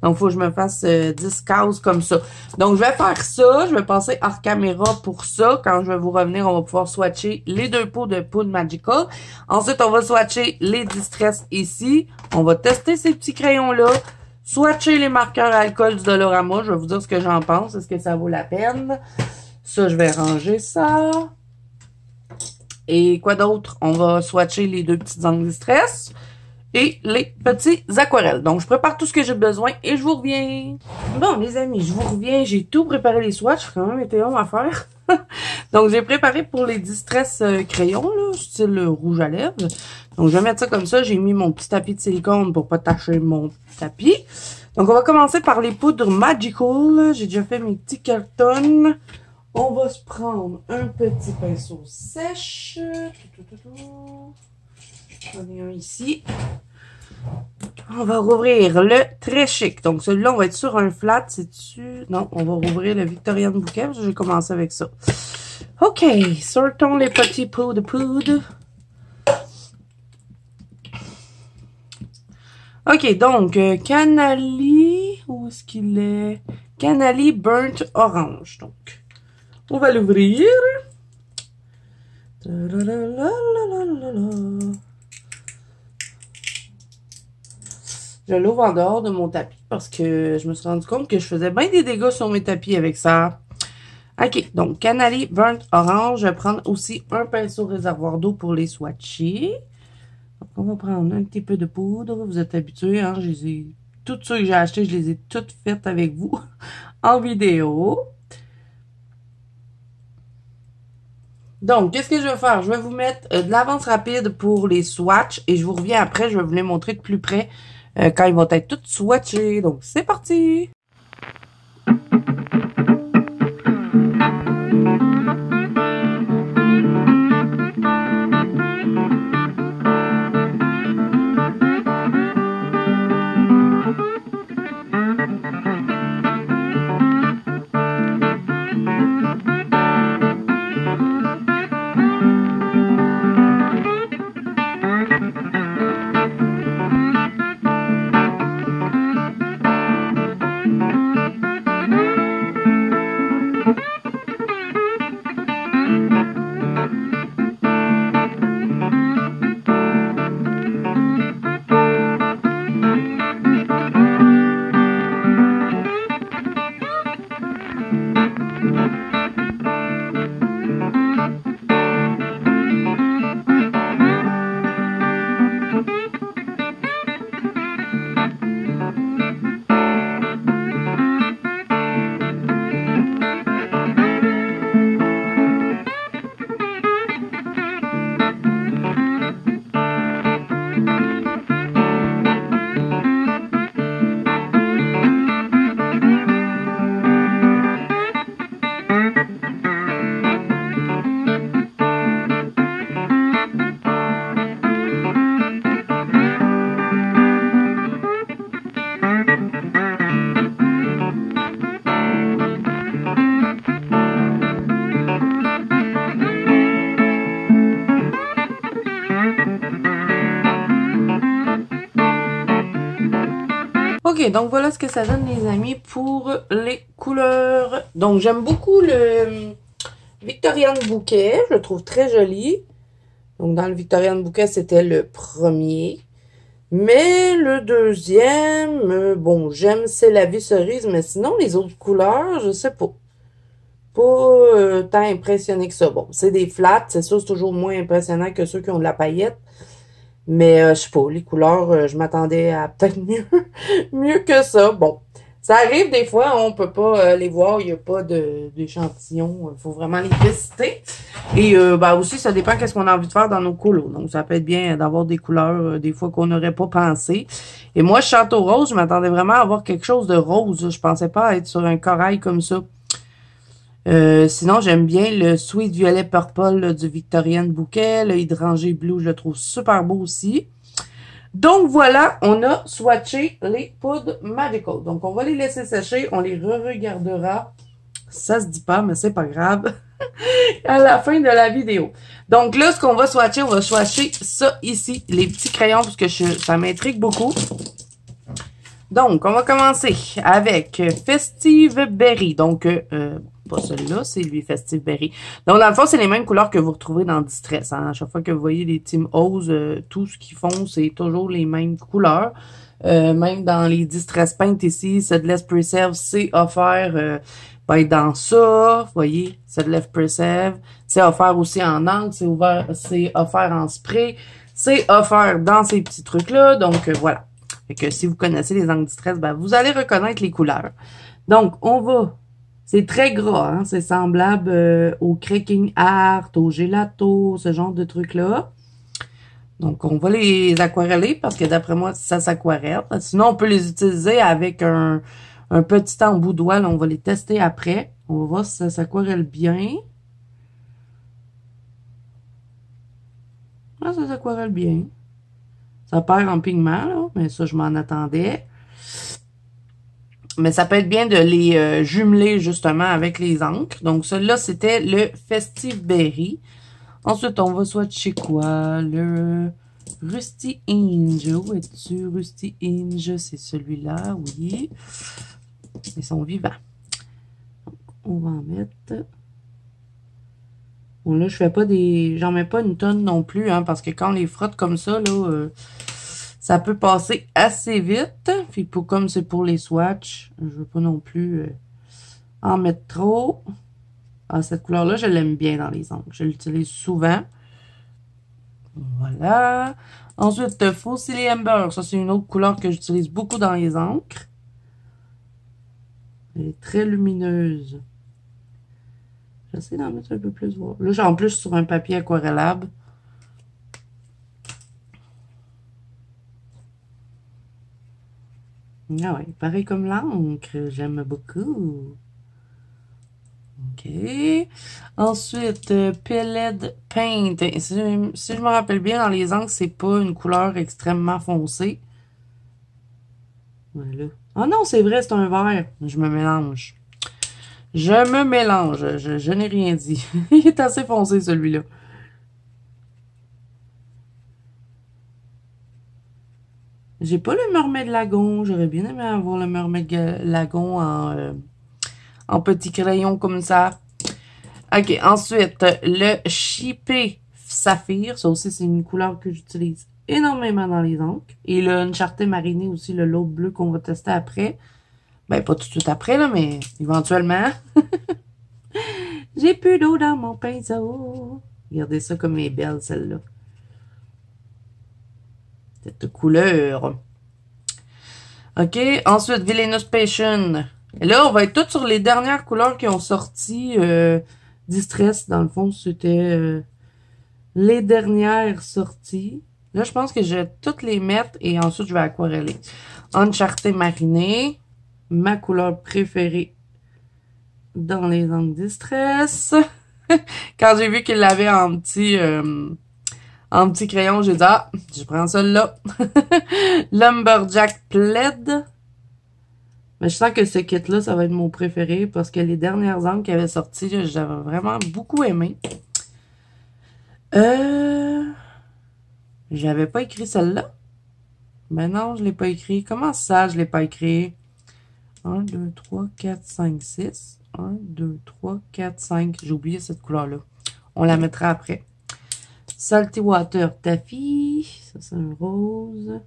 Donc, il faut que je me fasse 10 cases comme ça. Donc, je vais faire ça. Je vais passer hors caméra pour ça. Quand je vais vous revenir, on va pouvoir swatcher les 2 pots de poudre Magical. Ensuite, on va swatcher les Distress ici. On va tester ces petits crayons-là. Swatcher les marqueurs à alcool du Dollarama. Je vais vous dire ce que j'en pense. Est-ce que ça vaut la peine? Ça, je vais ranger ça. Et quoi d'autre? On va swatcher les 2 petites angles Distress. Et les petits aquarelles. Donc, je prépare tout ce que j'ai besoin et je vous reviens. Bon, les amis, je vous reviens. J'ai tout préparé les swatchs. J'ai quand même été long à faire. Donc, j'ai préparé pour les Distress crayons, là, style rouge à lèvres. Donc, je vais mettre ça comme ça. J'ai mis mon petit tapis de silicone pour pas tacher mon tapis. Donc, on va commencer par les poudres Magical. J'ai déjà fait mes petits cartons. On va se prendre un petit pinceau sèche. J'en ai un ici. On va rouvrir le Très Chic. Donc, celui-là, on va être sur un flat. C'est-tu? Non, on va rouvrir le Victorian Bouquet. Parce que j'ai commencé avec ça. OK. Sortons les petits pots de poudre. OK. Donc, Canali. Où est-ce qu'il est? Canali Burnt Orange. Donc, on va l'ouvrir. Je l'ouvre en dehors de mon tapis parce que je me suis rendu compte que je faisais bien des dégâts sur mes tapis avec ça. OK, donc Canali Burnt Orange. Je vais prendre aussi un pinceau réservoir d'eau pour les swatcher. Donc, on va prendre un petit peu de poudre. Vous êtes habitués, hein? Toutes ceux que j'ai achetés, je les ai toutes faites avec vous en vidéo. Donc, qu'est-ce que je vais faire? Je vais vous mettre de l'avance rapide pour les swatchs et je vous reviens après, je vais vous les montrer de plus près quand ils vont être tous swatchés. Donc, c'est parti! Ok, donc voilà ce que ça donne, les amis, pour les couleurs. Donc, j'aime beaucoup le Victorian Bouquet. Je le trouve très joli. Donc, dans le Victorian Bouquet, c'était le premier. Mais le deuxième, bon, j'aime C'est la vie cerise, mais sinon, les autres couleurs, je sais pas. Pas tant impressionné que ça. Bon, c'est des flats, c'est sûr, c'est toujours moins impressionnant que ceux qui ont de la paillette. Mais je sais pas, les couleurs, je m'attendais à peut-être mieux que ça. Bon, ça arrive des fois, on peut pas les voir, il n'y a pas d'échantillon, il faut vraiment les tester. Et ben aussi, ça dépend qu'est-ce qu'on a envie de faire dans nos colos. Donc, ça peut être bien d'avoir des couleurs des fois qu'on n'aurait pas pensé. Et moi, Château Rose, je m'attendais vraiment à avoir quelque chose de rose. Je pensais pas être sur un corail comme ça. Sinon, j'aime bien le Sweet Violet Purple là, du Victorian Bouquet. Le Hydrangé Blue, je le trouve super beau aussi. Donc, voilà, on a swatché les poudres Magical. Donc, on va les laisser sécher. On les re-regardera. Ça se dit pas, mais c'est pas grave. À la fin de la vidéo. Donc, là, ce qu'on va swatcher, on va swatcher ça ici. Les petits crayons, parce que ça m'intrigue beaucoup. Donc, on va commencer avec Festive Berry. Donc, pas celui-là, c'est lui, Festive Berry. Donc, dans le fond, c'est les mêmes couleurs que vous retrouvez dans Distress. Hein. À chaque fois que vous voyez les Team O's, tout ce qu'ils font, c'est toujours les mêmes couleurs. Même dans les Distress Paint ici, Seedless Preserve, c'est offert dans ça. Vous voyez, Seedless Preserve. C'est offert aussi en encre, c'est offert en spray. C'est offert dans ces petits trucs-là. Donc, voilà. Fait que si vous connaissez les encres Distress, ben, vous allez reconnaître les couleurs. Donc, on va... C'est très gras, hein? C'est semblable au Cracking Art, au Gelato, ce genre de trucs-là. Donc, on va les aquareller parce que d'après moi, ça s'aquarelle. Sinon, on peut les utiliser avec un petit embout d'oie. On va les tester après. On va voir si ça s'aquarelle bien. Ah, ça s'aquarelle bien. Ça perd en pigment, là, mais ça, je m'en attendais. Mais ça peut être bien de les jumeler, justement, avec les encres. Donc, celui-là, c'était le Festive Berry. Ensuite, on va swatcher quoi? Le Rusty Inge. Où es-tu? Rusty Inge, c'est celui-là, oui. Ils sont vivants. Donc, on va en mettre... Bon, là, je fais pas des... J'en mets pas une tonne non plus, hein, parce que quand on les frotte comme ça, là... ça peut passer assez vite. Puis comme c'est pour les swatchs, je veux pas non plus en mettre trop. Ah, cette couleur-là, je l'aime bien dans les encres. Je l'utilise souvent. Voilà. Ensuite, Fossile Amber. Ça, c'est une autre couleur que j'utilise beaucoup dans les encres. Elle est très lumineuse. J'essaie d'en mettre un peu plus. Voir. Là, j'ai en plus sur un papier aquarellable. Ah ouais, pareil comme l'encre. J'aime beaucoup. OK. Ensuite, Pellet Paint. Si je me rappelle bien, dans les encres, c'est pas une couleur extrêmement foncée. Voilà. Ah non, c'est vrai, c'est un vert. Je me mélange. Je n'ai rien dit. Il est assez foncé, celui-là. J'ai pas le Mermaid Lagon. J'aurais bien aimé avoir le Mermaid Lagon en petit crayon comme ça. OK, ensuite, le Chippé Saphir. Ça aussi, c'est une couleur que j'utilise énormément dans les encres. Et le Uncharted Mariné aussi, l'autre bleu qu'on va tester après. Ben, pas tout de suite après, là, mais éventuellement. J'ai plus d'eau dans mon pinceau. Regardez ça comme est belle, celle-là. Cette couleur. OK, ensuite, Villainous Passion. Et là, on va être tous sur les dernières couleurs qui ont sorti Distress. Dans le fond, c'était les dernières sorties. Là, je pense que je vais toutes les mettre et ensuite, je vais aquareller. Uncharted Mariné. Ma couleur préférée dans les encres Distress. Quand j'ai vu qu'il l'avait en petit crayon, j'ai dit, ah, je prends celle-là. Lumberjack Plaid. Mais je sens que ce kit-là, ça va être mon préféré parce que les dernières encres qui avaient sorti, j'avais vraiment beaucoup aimé. J'avais pas écrit celle-là. Ben non, je l'ai pas écrit. Comment ça, je l'ai pas écrit? 1, 2, 3, 4, 5, 6. 1, 2, 3, 4, 5. J'ai oublié cette couleur-là. On la mettra après. Salty Water Taffy. Ça, c'est un rose.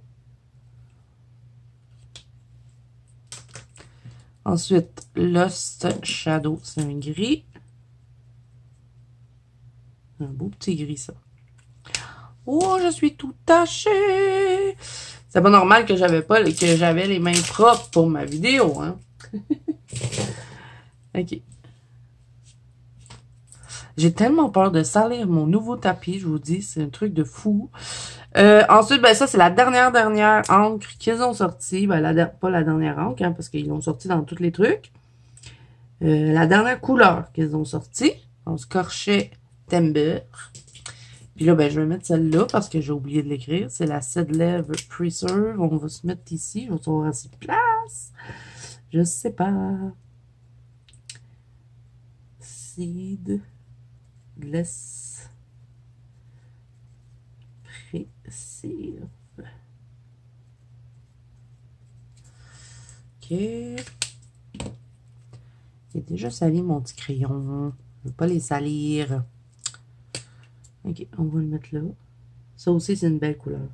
Ensuite, Lost Shadow. C'est un gris. Un beau petit gris, ça. Oh, je suis tout taché. C'est pas normal que j'avais les mains propres pour ma vidéo, hein. OK. J'ai tellement peur de salir mon nouveau tapis, je vous dis, c'est un truc de fou. Ensuite, ben ça, c'est la dernière encre qu'ils ont sorti. Ben, pas la dernière encre, hein, parce qu'ils l'ont sorti dans tous les trucs. La dernière couleur qu'ils ont sorti. On se corchait Timber. Puis là, ben, je vais mettre celle-là parce que j'ai oublié de l'écrire. C'est la Sedlev Preserve. On va se mettre ici. Je vais avoir assez de place. Je sais pas. Seedless Preserve. OK. J'ai déjà sali mon petit crayon. Je ne veux pas les salir. OK, on va le mettre là. Ça aussi, c'est une belle couleur.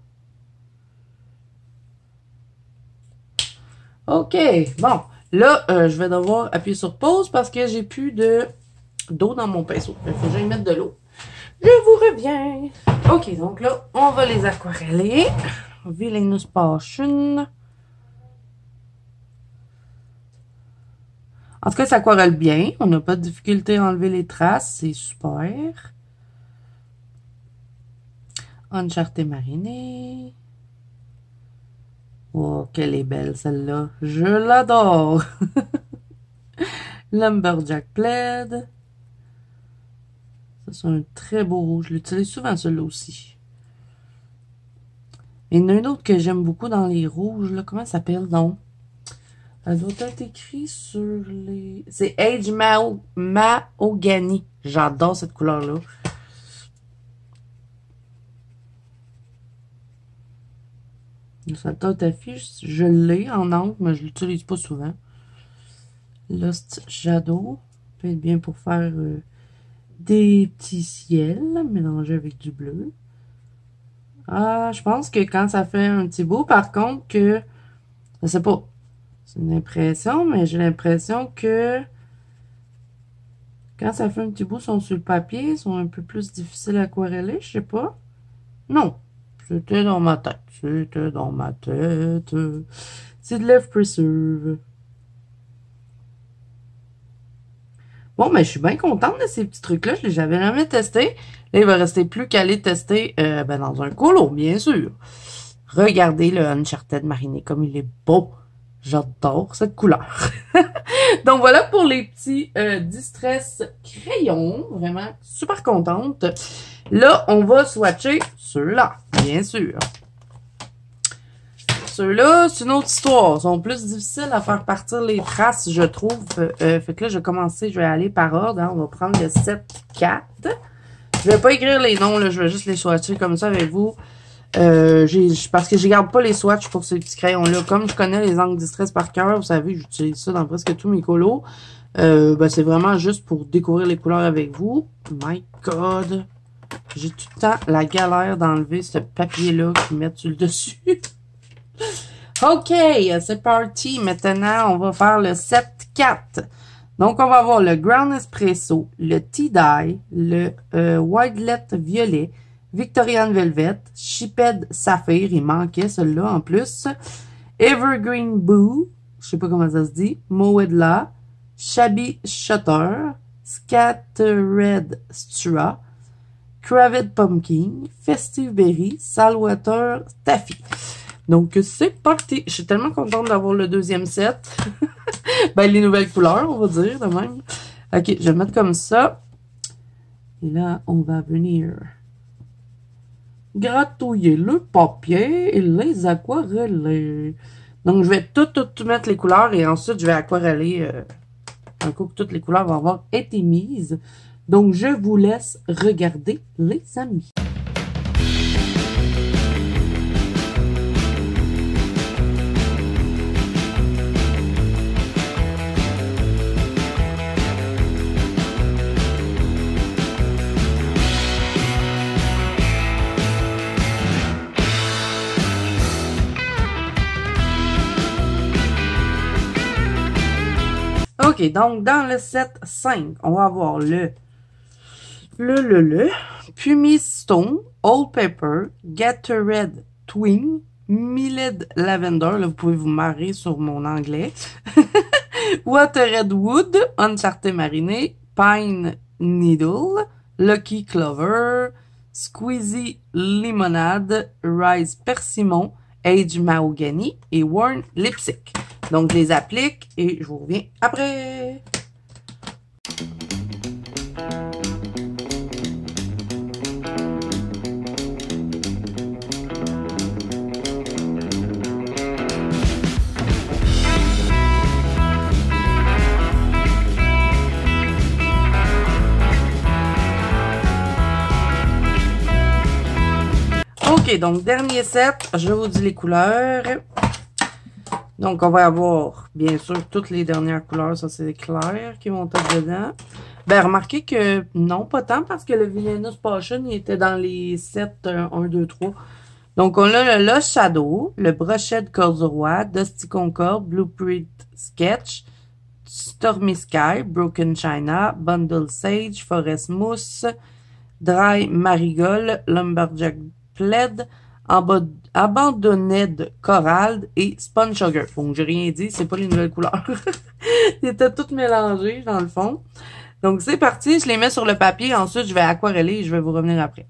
OK, bon. Là, je vais devoir appuyer sur pause parce que j'ai plus d'eau dans mon pinceau. Il faut que j'aille mettre de l'eau. Je vous reviens. OK, donc là, on va les aquareller. Villainous Passion. En tout cas, ça aquarelle bien. On n'a pas de difficulté à enlever les traces. C'est super. Uncharted Mariné. Oh, qu'elle est belle, celle-là. Je l'adore. Lumberjack Plaid. Ça, c'est un très beau rouge. Je l'utilise souvent, celui-là aussi. Il y en a un autre que j'aime beaucoup dans les rouges. Là. Comment ça s'appelle, donc? Elle doit être écrite sur les... C'est Age Mahogany. J'adore cette couleur-là. Ça doit affiche. Je l'ai en encre, mais je l'utilise pas souvent. Lost Shadow. Peut être bien pour faire des petits ciels mélangés avec du bleu. Ah, je pense que quand ça fait un petit bout, par contre, que... Je sais pas. C'est une impression, mais j'ai l'impression que quand ça fait un petit bout, ils sont sur le papier, ils sont un peu plus difficiles à aquareller, je sais pas. Non, c'était dans ma tête. C'était dans ma tête. C'est de Lèvres Preserve. Bon, mais je suis bien contente de ces petits trucs-là. Je les avais jamais testés. Là, il va rester plus qu'à les tester dans un colo, bien sûr. Regardez le Uncharted mariné comme il est beau. J'adore cette couleur. Donc voilà pour les petits Distress crayons. Vraiment super contente. Là, on va swatcher ceux-là, bien sûr. Ceux-là, c'est une autre histoire. Ils sont plus difficiles à faire partir les traces, je trouve. Fait que là, je vais commencer, je vais aller par ordre. Hein. On va prendre le 7-4. Je vais pas écrire les noms, là. Je vais juste les swatcher comme ça avec vous. Parce que je garde pas les swatchs pour ces petits crayons-là. Comme je connais les angles Distress par cœur, vous savez, j'utilise ça dans presque tous mes colos. C'est vraiment juste pour découvrir les couleurs avec vous. My God! J'ai tout le temps la galère d'enlever ce papier-là qu'ils mettent sur le dessus. OK, c'est parti. Maintenant, on va faire le 7-4. Donc, on va avoir le Ground Espresso, le Tea Dye, le Widelet Violet, Victorian Velvet, Shipped Saphir, il manquait celui-là en plus, Evergreen Boo, je sais pas comment ça se dit, Moedla, Shabby Shutter, Scattered Stra, Cravid Pumpkin, Festive Berry, Saltwater Taffy. Donc, c'est parti. Je suis tellement contente d'avoir le deuxième set. Les nouvelles couleurs, on va dire, de même. OK, je vais mettre comme ça. Et là, on va venir gratouiller le papier et les aquareller. Donc, je vais tout mettre les couleurs et ensuite, je vais aquareller un coup que toutes les couleurs vont avoir été mises. Donc, je vous laisse regarder, les amis. OK, donc dans le set 5, on va avoir le Pumice Stone, Old Pepper, Gatorade Twin, Millet Lavender, là vous pouvez vous marrer sur mon anglais, Watered Wood, Uncharted Mariné, Pine Needle, Lucky Clover, Squeezy Limonade, Rise Persimmon, Age Mahogany et Worn Lipstick. Donc, je les applique et je vous reviens après. OK, donc, dernier set, je vous dis les couleurs. Donc, on va avoir, bien sûr, toutes les dernières couleurs. Ça, c'est clair qui vont être dedans. Remarquez que non, pas tant, parce que le Villainous Passion, il était dans les sets 1, 2, 3. Donc, on a le Lost Shadow, le Brochet Corduroy, Dusty Concorde, Blueprint Sketch, Stormy Sky, Broken China, Bundle Sage, Forest Mousse, Dry Marigold, Lumberjack Plaid, Abandonned Coral et Sponge Sugar. Donc, j'ai rien dit, c'est pas les nouvelles couleurs. Ils étaient toutes mélangées, dans le fond. Donc, c'est parti, je les mets sur le papier. Ensuite, je vais aquareller et je vais vous revenir après.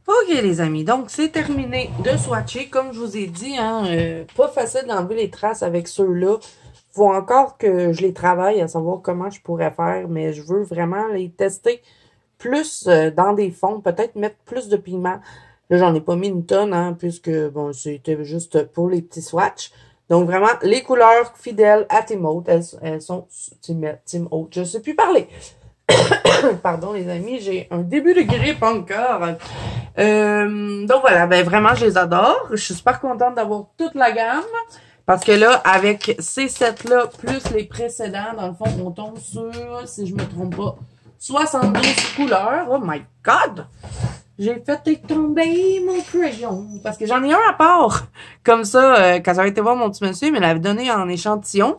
OK, les amis, donc c'est terminé de swatcher. Comme je vous ai dit, hein, pas facile d'enlever les traces avec ceux-là. faut encore que je les travaille à savoir comment je pourrais faire, mais je veux vraiment les tester plus dans des fonds, peut-être mettre plus de pigments. Là, j'en ai pas mis une tonne, hein, puisque, bon, c'était juste pour les petits swatchs. Donc, vraiment, les couleurs fidèles à Team Haute, elles sont Team Haute. Je sais plus parler. Pardon, les amis, j'ai un début de grippe encore. Donc, voilà, ben vraiment, je les adore. Je suis super contente d'avoir toute la gamme. Parce que là, avec ces sets-là, plus les précédents, dans le fond, on tombe sur, si je me trompe pas, 72 couleurs. Oh my God! J'ai fait tomber mon crayon. Parce que j'en ai un à part. Comme ça, quand j'avais été voir mon petit monsieur, il me l'avait donné en échantillon.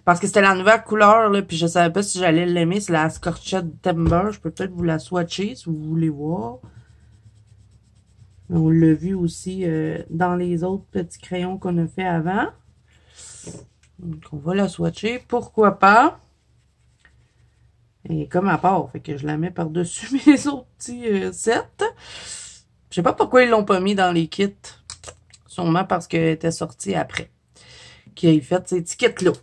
Parce que c'était la nouvelle couleur, là, puis je savais pas si j'allais l'aimer. C'est la Scorched Timber. Je peux peut-être vous la swatcher si vous voulez voir. On l'a vu aussi dans les autres petits crayons qu'on a fait avant. Donc, on va la swatcher. Pourquoi pas? Et comme à part, fait que je la mets par-dessus mes autres petits sets. Je sais pas pourquoi ils l'ont pas mis dans les kits. Sûrement parce qu'elle était sortie après. Qui a fait ces étiquettes-là.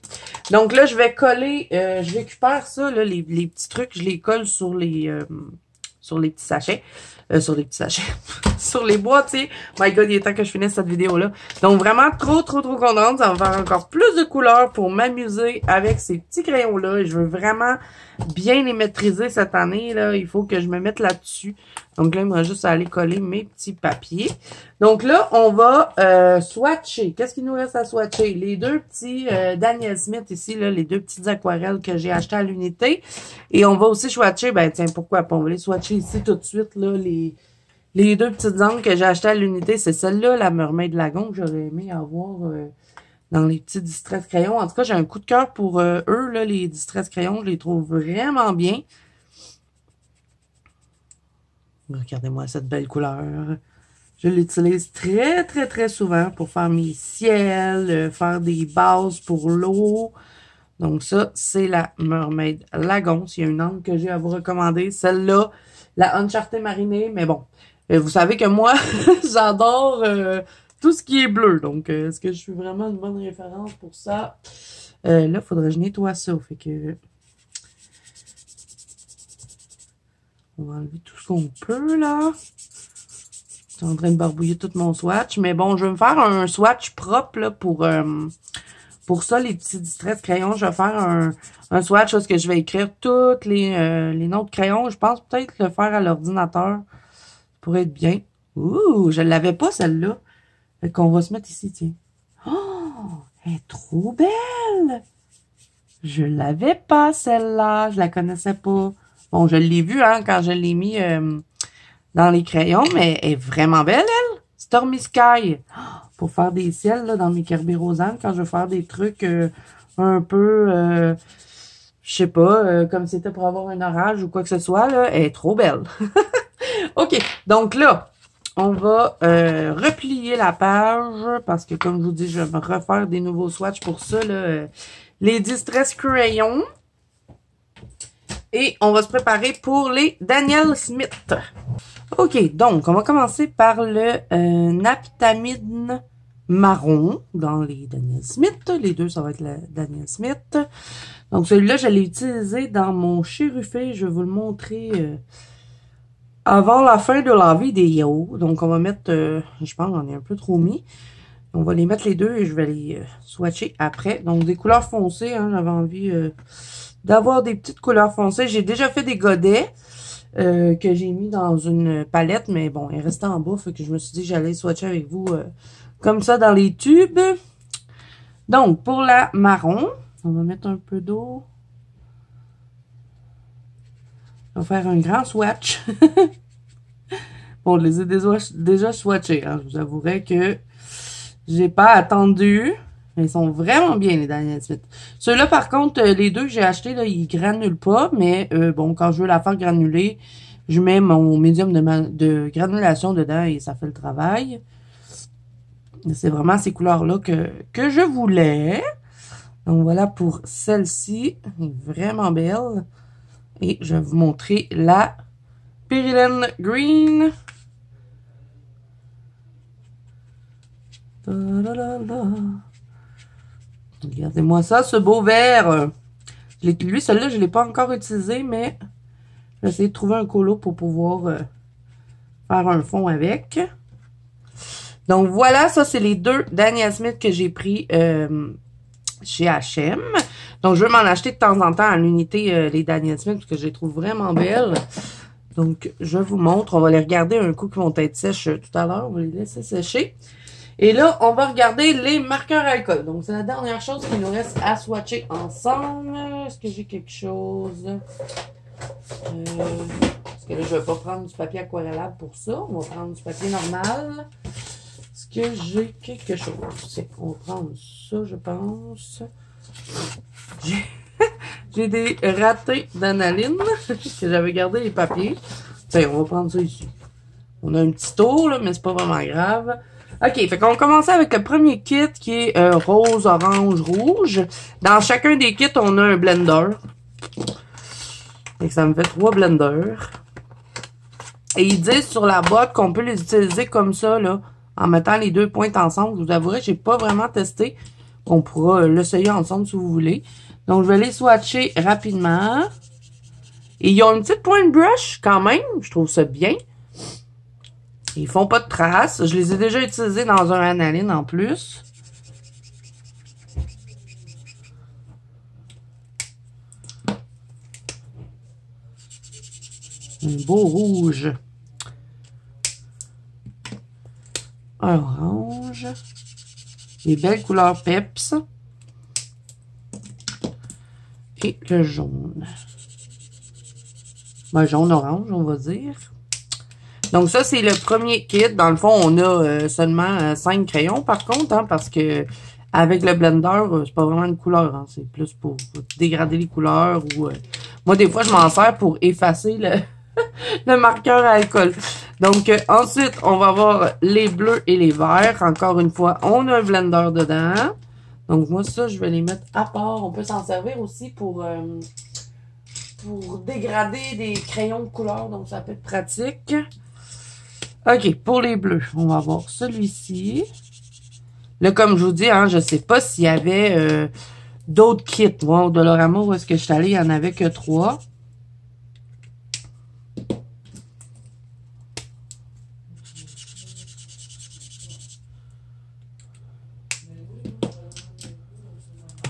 Donc là, je vais coller, je récupère ça, là, les petits trucs, je les colle sur les petits sachets. Sur les petits sachets. Sur les boîtiers. My God, il est temps que je finisse cette vidéo-là. Donc vraiment, trop contente. Ça va faire encore plus de couleurs pour m'amuser avec ces petits crayons-là. Et je veux vraiment bien les maîtriser cette année, là. Il faut que je me mette là-dessus. Donc là, il me reste juste à aller coller mes petits papiers. Donc là, on va swatcher. Qu'est-ce qu'il nous reste à swatcher? Les deux petits Daniel Smith ici, là, les deux petites aquarelles que j'ai achetées à l'unité. Et on va aussi swatcher, ben tiens, pourquoi pas? On va les swatcher ici tout de suite, là, les deux petites angles que j'ai achetées à l'unité. C'est celle-là, la Mermaid Lagon, que j'aurais aimé avoir dans les petits distress crayons. En tout cas, j'ai un coup de cœur pour eux, là, les distress crayons. Je les trouve vraiment bien. Regardez-moi cette belle couleur. Je l'utilise très souvent pour faire mes ciels, faire des bases pour l'eau. Donc ça, c'est la Mermaid Lagon. S'il y a une angle que j'ai à vous recommander, celle-là, la Uncharted Marinée. Mais bon, vous savez que moi, j'adore tout ce qui est bleu. Donc, est-ce que je suis vraiment une bonne référence pour ça? Là, il faudrait que je nettoie ça. Fait que... On va enlever tout ce qu'on peut, là. Je suis en train de barbouiller tout mon swatch. Mais bon, je vais me faire un swatch propre, là, pour ça, les petits distress crayons. Je vais faire un swatch parce que je vais écrire tous les noms de crayons. Je pense peut-être le faire à l'ordinateur. Ça pourrait être bien. Ouh, je ne l'avais pas, celle-là. Fait qu'on va se mettre ici, tiens. Oh, elle est trop belle! Je l'avais pas, celle-là. Je la connaissais pas. Bon, je l'ai vue, hein, quand je l'ai mis dans les crayons, mais elle est vraiment belle, elle. Stormy Sky. Oh, pour faire des ciels, là, dans mes Kerberosan, quand je veux faire des trucs un peu, je sais pas, comme c'était pour avoir un orage ou quoi que ce soit, là, elle est trop belle. OK, donc là, on va replier la page, parce que comme je vous dis, je vais me refaire des nouveaux swatchs pour ça, là, les Distress Crayons. Et on va se préparer pour les Daniel Smith. OK, donc on va commencer par le Naptamine marron dans les Daniel Smith. Les deux, ça va être le Daniel Smith. Donc celui-là, je l'ai utilisé dans mon chérufé. Je vais vous le montrer avant la fin de la vidéo. Donc on va mettre, je pense qu'on est un peu trop mis. On va les mettre les deux et je vais les swatcher après. Donc des couleurs foncées, hein, j'avais envie... d'avoir des petites couleurs foncées. J'ai déjà fait des godets que j'ai mis dans une palette, mais bon, elle restait en bas, fait que je me suis dit que j'allais swatcher avec vous comme ça dans les tubes. Donc, pour la marron, on va mettre un peu d'eau. On va faire un grand swatch. Bon, je les ai déjà swatchés. Hein. Je vous avouerai que j'ai pas attendu. Mais ils sont vraiment bien, les Daniel Smith. Ceux-là, par contre, les deux que j'ai achetés, là, ils granulent pas. Mais bon, quand je veux la faire granuler, je mets mon médium de granulation dedans et ça fait le travail. C'est vraiment ces couleurs-là que je voulais. Donc voilà pour celle-ci. Vraiment belle. Et je vais vous montrer la Perilyn Green. Ta -da -da -da. Regardez-moi ça, ce beau vert. Lui, celui-là, je ne l'ai pas encore utilisé, mais je vais essayer de trouver un colo pour pouvoir faire un fond avec. Donc, voilà, ça, c'est les deux Daniel Smith que j'ai pris chez H&M. Donc, je vais m'en acheter de temps en temps à l'unité les Daniel Smith, parce que je les trouve vraiment belles. Donc, je vous montre. On va les regarder un coup qui vont être sèches tout à l'heure. On va les laisser sécher. Et là, on va regarder les marqueurs alcool. Donc, c'est la dernière chose qu'il nous reste à swatcher ensemble. Est-ce que j'ai quelque chose? Parce que là, je ne vais pas prendre du papier aquarellable pour ça. On va prendre du papier normal. Est-ce que j'ai quelque chose? On va prendre ça, je pense. J'ai des ratés d'analyne que j'avais gardé les papiers. Tiens, on va prendre ça ici. On a un petit tour, là, mais c'est pas vraiment grave. OK, fait qu'on va commencer avec le premier kit qui est rose, orange, rouge. Dans chacun des kits, on a un blender. Et ça me fait 3 blenders. Et ils disent sur la boîte qu'on peut les utiliser comme ça, là, en mettant les deux pointes ensemble. Je vous avouerai, j'ai pas vraiment testé. On pourra l'essayer ensemble si vous voulez. Donc, je vais les swatcher rapidement. Et ils ont une petite pointe brush quand même. Je trouve ça bien. Ils font pas de traces. Je les ai déjà utilisés dans un analine en plus. Un beau rouge. Un orange. Des belles couleurs peps. Et le jaune. Ben, jaune-orange, on va dire. Donc, ça, c'est le premier kit. Dans le fond, on a seulement 5 crayons, par contre, hein, parce que avec le blender, c'est pas vraiment une couleur. Hein, c'est plus pour dégrader les couleurs. Ou moi, des fois, je m'en sers pour effacer le marqueur à alcool. Donc, ensuite, on va avoir les bleus et les verts. Encore une fois, on a un blender dedans. Donc, moi, ça, je vais les mettre à part. On peut s'en servir aussi pour dégrader des crayons de couleur. Donc, ça peut être pratique. OK, pour les bleus, on va avoir celui-ci. Là, comme je vous dis, hein, je sais pas s'il y avait d'autres kits. Moi, au Dollarama, où est-ce que je suis allée, il n'y en avait que 3.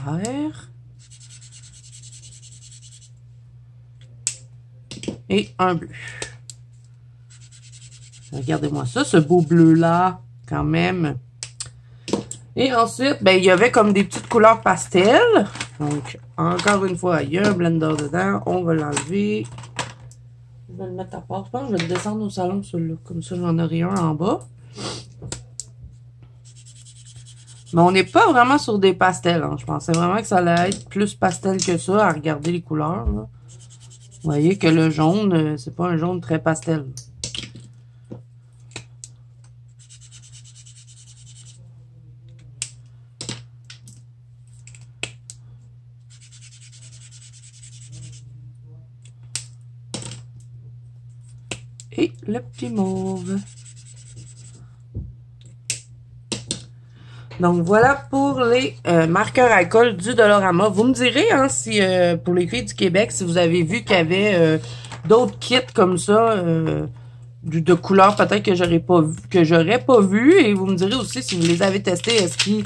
Vert. Et un bleu. Regardez-moi ça, ce beau bleu-là, quand même. Et ensuite, ben, il y avait comme des petites couleurs pastel. Donc, encore une fois, il y a un blender dedans. On va l'enlever. Je vais le mettre à part. Je pense que je vais le descendre au salon, celui-là. Comme ça, j'en aurai un en bas. Mais on n'est pas vraiment sur des pastels. Hein. Je pensais vraiment que ça allait être plus pastel que ça, à regarder les couleurs. Là. Vous voyez que le jaune, c'est pas un jaune très pastel. Et le petit mauve. Donc, voilà pour les marqueurs alcool du Dollarama. Vous me direz, hein, si pour les filles du Québec, si vous avez vu qu'il y avait d'autres kits comme ça, de couleurs peut-être que j'aurais pas vu. Et vous me direz aussi si vous les avez testés, est-ce qu'ils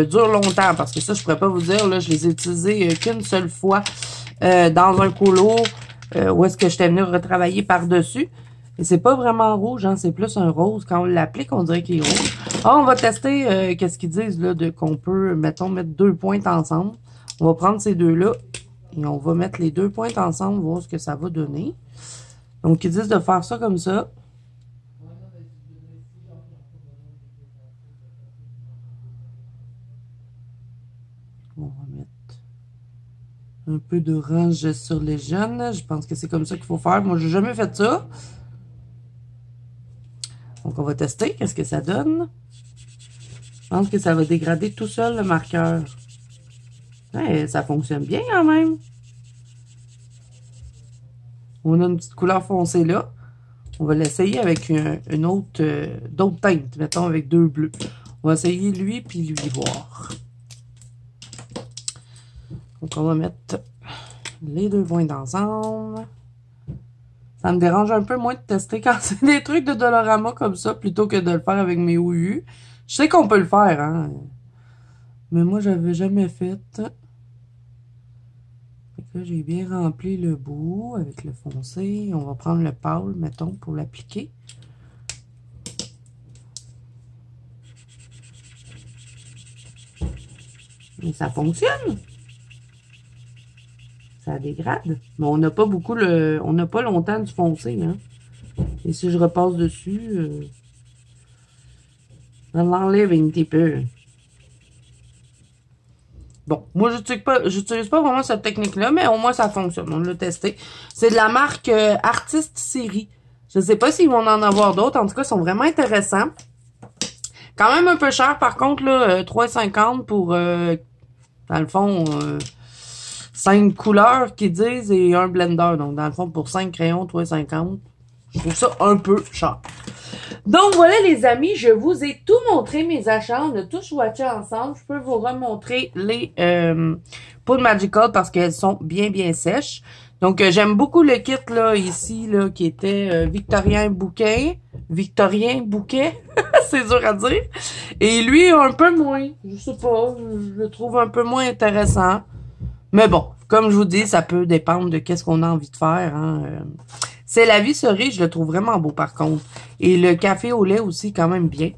durent longtemps. Parce que ça, je pourrais pas vous dire, là, je les ai utilisés qu'une seule fois dans un colo où est-ce que j'étais venue retravailler par-dessus. Et c'est pas vraiment rouge, hein, c'est plus un rose. Quand on l'applique, on dirait qu'il est rouge. Ah, on va tester qu'est-ce qu'ils disent là, qu'on peut, mettons, mettre 2 pointes ensemble. On va prendre ces deux-là et on va mettre les 2 pointes ensemble, voir ce que ça va donner. Donc, ils disent de faire ça comme ça. On va mettre un peu d'orange sur les jaunes. Je pense que c'est comme ça qu'il faut faire. Moi, j'ai jamais fait ça. Donc, on va tester. Qu'est-ce que ça donne? Je pense que ça va dégrader tout seul le marqueur. Ouais, ça fonctionne bien quand même. On a une petite couleur foncée là. On va l'essayer avec une autre, d'autres teintes. Mettons avec 2 bleus. On va essayer lui puis lui voir. Donc, on va mettre les deux points ensemble. Ça me dérange un peu moins de tester quand c'est des trucs de Dollarama comme ça, plutôt que de le faire avec mes OU. Je sais qu'on peut le faire, hein. Mais moi, j'avais jamais fait. Là, j'ai bien rempli le bout avec le foncé. On va prendre le pâle, mettons, pour l'appliquer. Mais ça fonctionne. Ça dégrade. Mais on n'a pas beaucoup on n'a pas longtemps du foncé, hein. Et si je repasse dessus, on l'enlève un petit peu. Bon, moi, j'utilise pas vraiment cette technique-là, mais au moins, ça fonctionne. On l'a testé. C'est de la marque Artist Série. Je sais pas s'ils vont en avoir d'autres. En tout cas, ils sont vraiment intéressants. Quand même un peu cher, par contre, là, 3,50 pour, dans le fond, 5 couleurs qu'ils disent et un blender. Donc, dans le fond, pour 5 crayons, 3,50. Je trouve ça un peu cher. Donc, voilà, les amis, je vous ai tout montré, mes achats. On a tous swatché ensemble. Je peux vous remontrer les poudres Magical parce qu'elles sont bien, bien sèches. Donc, j'aime beaucoup le kit, là, ici, là, qui était Victorien Bouquet. Victorien Bouquet. C'est dur à dire. Et lui, un peu moins. Je sais pas. Je le trouve un peu moins intéressant. Mais bon, comme je vous dis, ça peut dépendre de qu'est-ce qu'on a envie de faire, hein. C'est la vie cerise, je le trouve vraiment beau par contre. Et le café au lait aussi, quand même bien.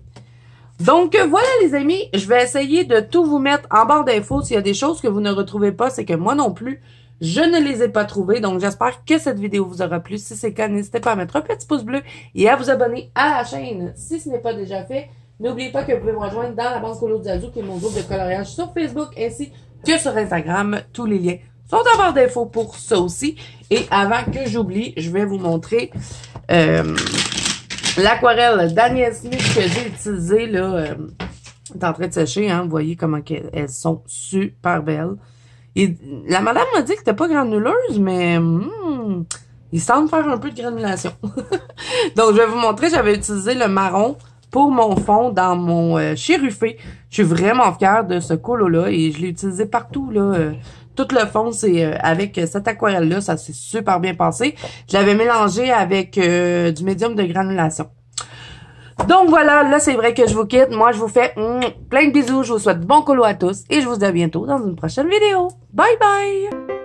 Donc, voilà les amis, je vais essayer de tout vous mettre en barre d'infos. S'il y a des choses que vous ne retrouvez pas, c'est que moi non plus, je ne les ai pas trouvées. Donc, j'espère que cette vidéo vous aura plu. Si c'est le cas, n'hésitez pas à mettre un petit pouce bleu et à vous abonner à la chaîne si ce n'est pas déjà fait. N'oubliez pas que vous pouvez me rejoindre dans la bande Colo du Azou, qui est mon groupe de coloriage sur Facebook ainsi que sur Instagram. Tous les liens sont en barre d'infos pour ça aussi. Et avant que j'oublie, je vais vous montrer l'aquarelle Daniel Smith que j'ai utilisée, là, est en train de sécher, hein. Vous voyez comment elles sont super belles. Et la madame m'a dit que c'était pas granuleuse, mais il semble faire un peu de granulation. Donc, je vais vous montrer, j'avais utilisé le marron pour mon fond dans mon chérufé. Je suis vraiment fière de ce colo-là et je l'ai utilisé partout, là. Tout le fond, c'est avec cette aquarelle-là, ça s'est super bien passé. Je l'avais mélangé avec du médium de granulation. Donc voilà, là c'est vrai que je vous quitte. Moi, je vous fais plein de bisous. Je vous souhaite bon colo à tous et je vous dis à bientôt dans une prochaine vidéo. Bye bye!